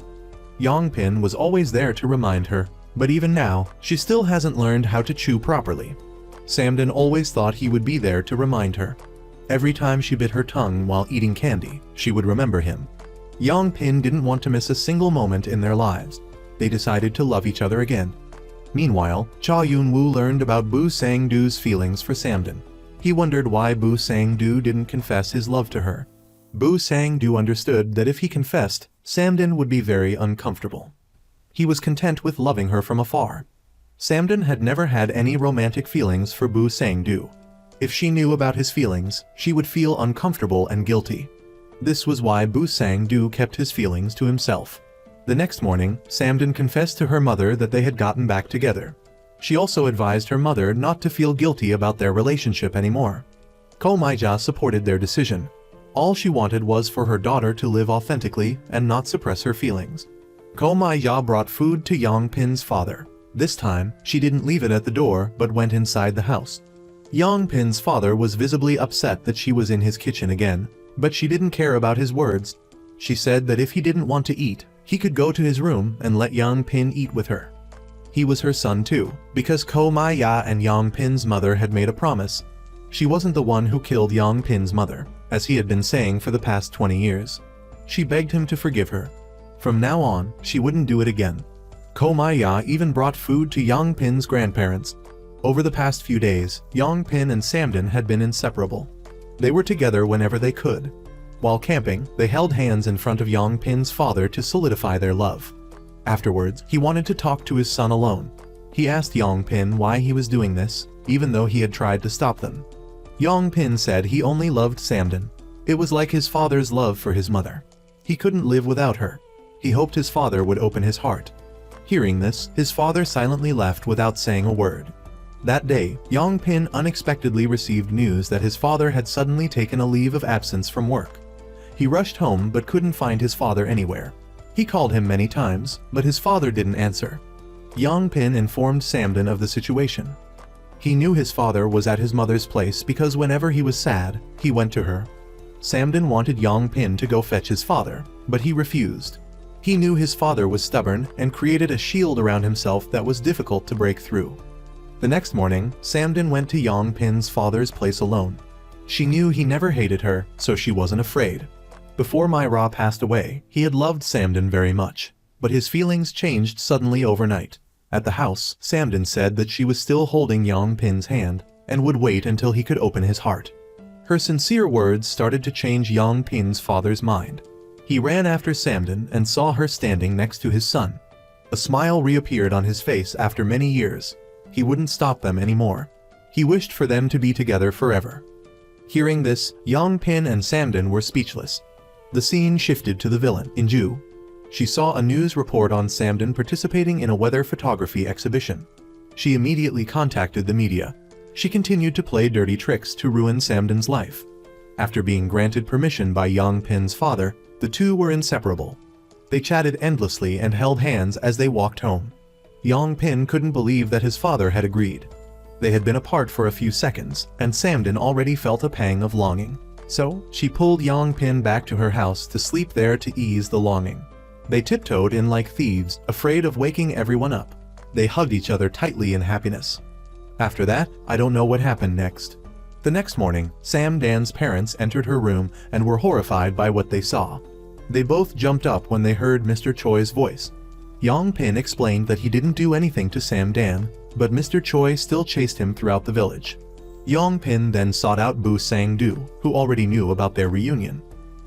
Yong Pin was always there to remind her, but even now, she still hasn't learned how to chew properly. Samdan always thought he would be there to remind her. Every time she bit her tongue while eating candy, she would remember him. Yong Pin didn't want to miss a single moment in their lives. They decided to love each other again. Meanwhile, Cha Yun-woo learned about Bu Sang-doo's feelings for Samdan. He wondered why Bu Sang-doo didn't confess his love to her. Bu Sang-doo understood that if he confessed, Samdan would be very uncomfortable. He was content with loving her from afar. Samdan had never had any romantic feelings for Bu Sang-doo. If she knew about his feelings, she would feel uncomfortable and guilty. This was why Bu Sang-doo kept his feelings to himself. The next morning, Samdan confessed to her mother that they had gotten back together. She also advised her mother not to feel guilty about their relationship anymore. Ko Maija supported their decision. All she wanted was for her daughter to live authentically and not suppress her feelings. Ko Maija brought food to Yong Pin's father. This time, she didn't leave it at the door but went inside the house. Yong Pin's father was visibly upset that she was in his kitchen again, but she didn't care about his words. She said that if he didn't want to eat, he could go to his room and let Yong Pin eat with her. He was her son too, because Ko Ma-ya and Yong Pin's mother had made a promise. She wasn't the one who killed Yong Pin's mother, as he had been saying for the past 20 years. She begged him to forgive her. From now on, she wouldn't do it again. Ko Ma-ya even brought food to Yong Pin's grandparents. Over the past few days, Yong Pin and Samdan had been inseparable. They were together whenever they could. While camping, they held hands in front of Yong Pin's father to solidify their love. Afterwards, he wanted to talk to his son alone. He asked Yong Pin why he was doing this, even though he had tried to stop them. Yong Pin said he only loved Samdan. It was like his father's love for his mother. He couldn't live without her. He hoped his father would open his heart. Hearing this, his father silently left without saying a word. That day, Yong Pin unexpectedly received news that his father had suddenly taken a leave of absence from work. He rushed home but couldn't find his father anywhere. He called him many times, but his father didn't answer. Yong Pin informed Samdan of the situation. He knew his father was at his mother's place because whenever he was sad, he went to her. Samdan wanted Yong Pin to go fetch his father, but he refused. He knew his father was stubborn and created a shield around himself that was difficult to break through. The next morning, Samdan went to Yong Pin's father's place alone. She knew he never hated her, so she wasn't afraid. Before Myra passed away, he had loved Samdan very much, but his feelings changed suddenly overnight. At the house, Samdan said that she was still holding Yong Pin's hand, and would wait until he could open his heart. Her sincere words started to change Yong Pin's father's mind. He ran after Samdan and saw her standing next to his son. A smile reappeared on his face after many years. He wouldn't stop them anymore. He wished for them to be together forever. Hearing this, Yong Pin and Samdan were speechless. The scene shifted to the villain, Inju. She saw a news report on Samdan participating in a weather photography exhibition. She immediately contacted the media. She continued to play dirty tricks to ruin Samdan's life. After being granted permission by Yong Pin's father, the two were inseparable. They chatted endlessly and held hands as they walked home. Yong Pin couldn't believe that his father had agreed. They had been apart for a few seconds, and Samdan already felt a pang of longing. So, she pulled Yong Pin back to her house to sleep there to ease the longing. They tiptoed in like thieves, afraid of waking everyone up. They hugged each other tightly in happiness. After that, I don't know what happened next. The next morning, Samdan's parents entered her room and were horrified by what they saw. They both jumped up when they heard Mr. Choi's voice. Yong Pin explained that he didn't do anything to Samdan, but Mr. Choi still chased him throughout the village. Yong Pin then sought out Bu Sang-doo, who already knew about their reunion.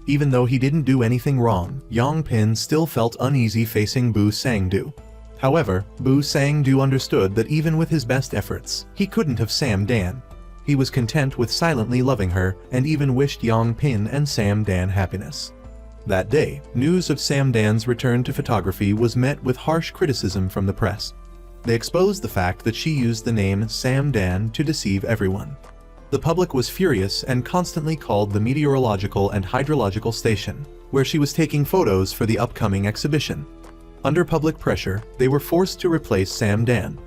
Even though he didn't do anything wrong, Yong Pin still felt uneasy facing Bu Sang-doo. However, Bu Sang-doo understood that even with his best efforts, he couldn't have Samdan. He was content with silently loving her and even wished Yong Pin and Samdan happiness. That day, news of Samdan's return to photography was met with harsh criticism from the press. They exposed the fact that she used the name Samdan to deceive everyone. The public was furious and constantly called the meteorological and hydrological station, where she was taking photos for the upcoming exhibition. Under public pressure, they were forced to replace Samdan.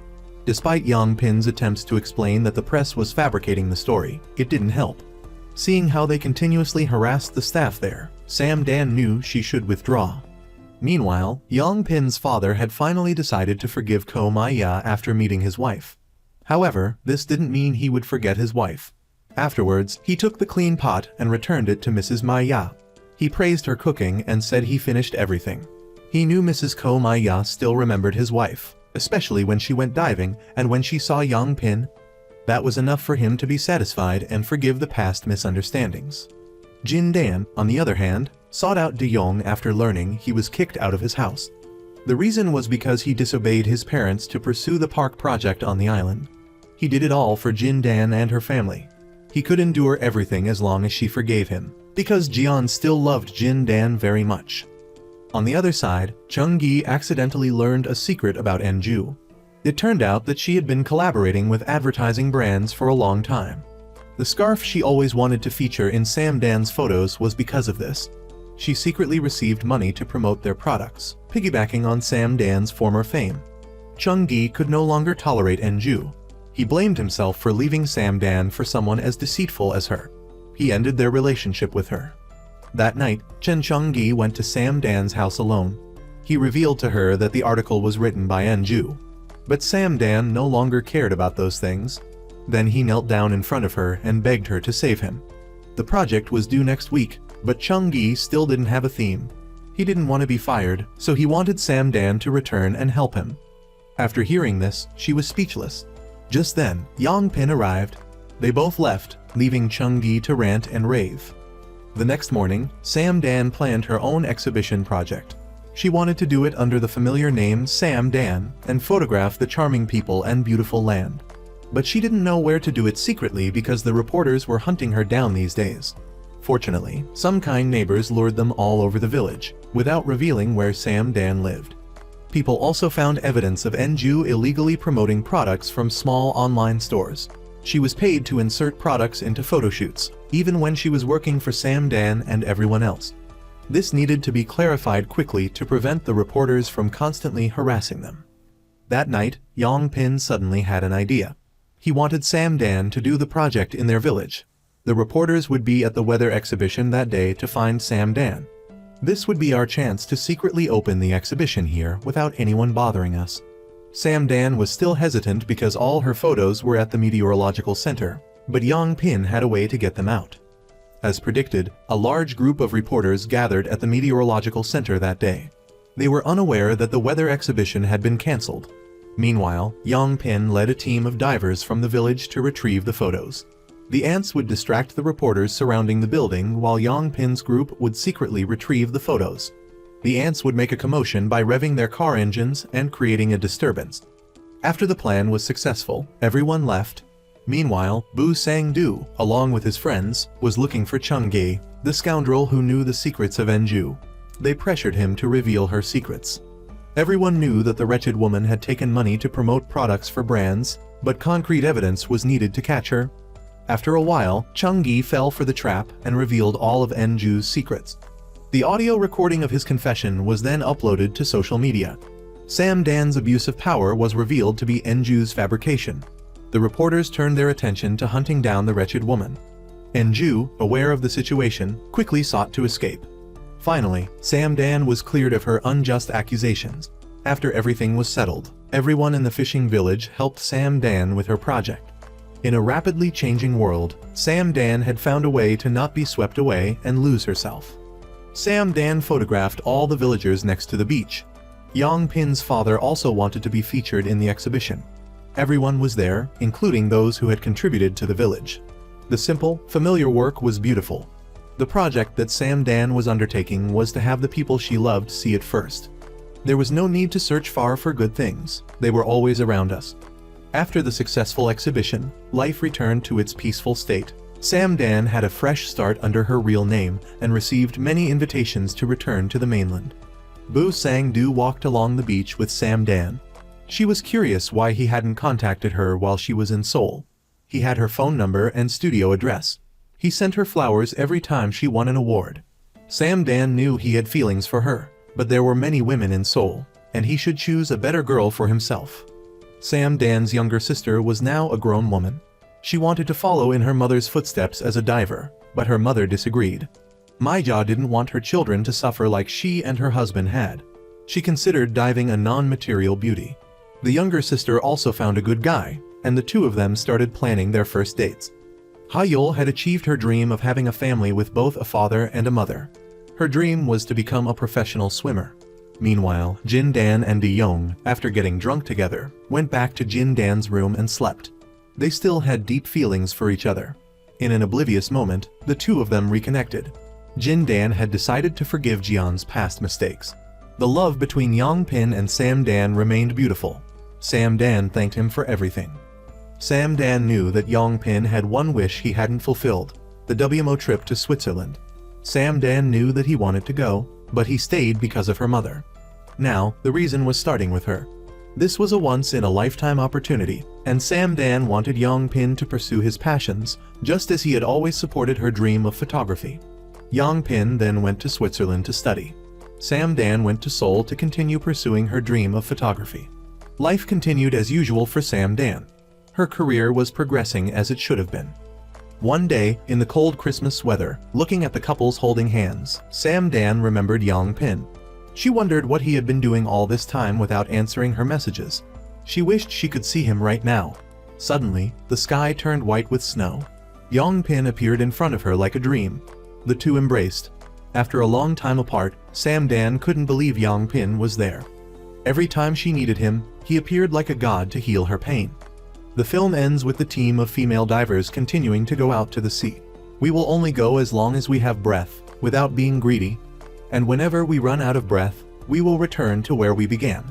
Despite Yong Pin's attempts to explain that the press was fabricating the story, it didn't help. Seeing how they continuously harassed the staff there, Samdan knew she should withdraw. Meanwhile, Yong Pin's father had finally decided to forgive Ko Maya after meeting his wife. However, this didn't mean he would forget his wife. Afterwards, he took the clean pot and returned it to Mrs. Maya. He praised her cooking and said he finished everything. He knew Mrs. Ko Maya still remembered his wife, especially when she went diving and when she saw Yong Pin. That was enough for him to be satisfied and forgive the past misunderstandings. Jin Dan, on the other hand, sought out De Yong after learning he was kicked out of his house. The reason was because he disobeyed his parents to pursue the park project on the island. He did it all for Jin Dan and her family. He could endure everything as long as she forgave him, because Jian still loved Jin Dan very much. On the other side, Chung Gi accidentally learned a secret about Enju. It turned out that she had been collaborating with advertising brands for a long time. The scarf she always wanted to feature in Samdan's photos was because of this. She secretly received money to promote their products, piggybacking on Samdan's former fame. Chung Gi could no longer tolerate Enju. He blamed himself for leaving Samdan for someone as deceitful as her. He ended their relationship with her. That night, Chung Gi went to Samdan's house alone. He revealed to her that the article was written by Enju. But Samdan no longer cared about those things. Then he knelt down in front of her and begged her to save him. The project was due next week, but Chung Gi still didn't have a theme. He didn't want to be fired, so he wanted Samdan to return and help him. After hearing this, she was speechless. Just then, Yong Pin arrived. They both left, leaving Chung Gi to rant and rave. The next morning, Samdan planned her own exhibition project. She wanted to do it under the familiar name Samdan and photograph the charming people and beautiful land. But she didn't know where to do it secretly because the reporters were hunting her down these days. Fortunately, some kind neighbors lured them all over the village, without revealing where Samdan lived. People also found evidence of Enju illegally promoting products from small online stores. She was paid to insert products into photoshoots, even when she was working for Samdan and everyone else. This needed to be clarified quickly to prevent the reporters from constantly harassing them. That night, Yong Pin suddenly had an idea. He wanted Samdan to do the project in their village. The reporters would be at the weather exhibition that day to find Samdan. This would be our chance to secretly open the exhibition here without anyone bothering us. Samdan was still hesitant because all her photos were at the meteorological center, but Yong Pin had a way to get them out. As predicted, a large group of reporters gathered at the meteorological center that day. They were unaware that the weather exhibition had been cancelled. Meanwhile, Yong Pin led a team of divers from the village to retrieve the photos. The ants would distract the reporters surrounding the building while Yong Pin's group would secretly retrieve the photos. The ants would make a commotion by revving their car engines and creating a disturbance. After the plan was successful, everyone left. Meanwhile, Bu Sang-du, along with his friends, was looking for Chung Gi, the scoundrel who knew the secrets of Enju. They pressured him to reveal her secrets. Everyone knew that the wretched woman had taken money to promote products for brands, but concrete evidence was needed to catch her. After a while, Chung Gi fell for the trap and revealed all of Enju's secrets. The audio recording of his confession was then uploaded to social media. Samdan's abuse of power was revealed to be Enju's fabrication. The reporters turned their attention to hunting down the wretched woman. Enju, aware of the situation, quickly sought to escape. Finally, Samdan was cleared of her unjust accusations. After everything was settled, everyone in the fishing village helped Samdan with her project. In a rapidly changing world, Samdan had found a way to not be swept away and lose herself. Samdan photographed all the villagers next to the beach. Yong Pin's father also wanted to be featured in the exhibition. Everyone was there, including those who had contributed to the village. The simple, familiar work was beautiful. The project that Samdan was undertaking was to have the people she loved see it first. There was no need to search far for good things. They were always around us. After the successful exhibition, life returned to its peaceful state. Samdan had a fresh start under her real name and received many invitations to return to the mainland. Bu Sang-do walked along the beach with Samdan. She was curious why he hadn't contacted her while she was in Seoul. He had her phone number and studio address. He sent her flowers every time she won an award. Samdan knew he had feelings for her, but there were many women in Seoul, and he should choose a better girl for himself. Samdan's younger sister was now a grown woman. She wanted to follow in her mother's footsteps as a diver, but her mother disagreed. Maija didn't want her children to suffer like she and her husband had. She considered diving a non-material beauty. The younger sister also found a good guy, and the two of them started planning their first dates. Ha-yeol had achieved her dream of having a family with both a father and a mother. Her dream was to become a professional swimmer. Meanwhile, Jin-dan and De-young, after getting drunk together, went back to Jin-dan's room and slept. They still had deep feelings for each other. In an oblivious moment, the two of them reconnected. Jin-dan had decided to forgive Jian's past mistakes. The love between Yong Pil and Samdan remained beautiful. Samdan thanked him for everything. Samdan knew that Yong Pil had one wish he hadn't fulfilled, the WMO trip to Switzerland. Samdan knew that he wanted to go, but he stayed because of her mother. Now, the reason was starting with her. This was a once-in-a-lifetime opportunity, and Samdan wanted Yong Pil to pursue his passions, just as he had always supported her dream of photography. Yong Pil then went to Switzerland to study. Samdan went to Seoul to continue pursuing her dream of photography. Life continued as usual for Samdan. Her career was progressing as it should have been. One day, in the cold Christmas weather, looking at the couples holding hands, Samdan remembered Yong Pil. She wondered what he had been doing all this time without answering her messages. She wished she could see him right now. Suddenly, the sky turned white with snow. Yong Pil appeared in front of her like a dream. The two embraced. After a long time apart, Samdan couldn't believe Yong Pil was there. Every time she needed him, he appeared like a god to heal her pain. The film ends with the team of female divers continuing to go out to the sea. We will only go as long as we have breath, without being greedy. And whenever we run out of breath, we will return to where we began.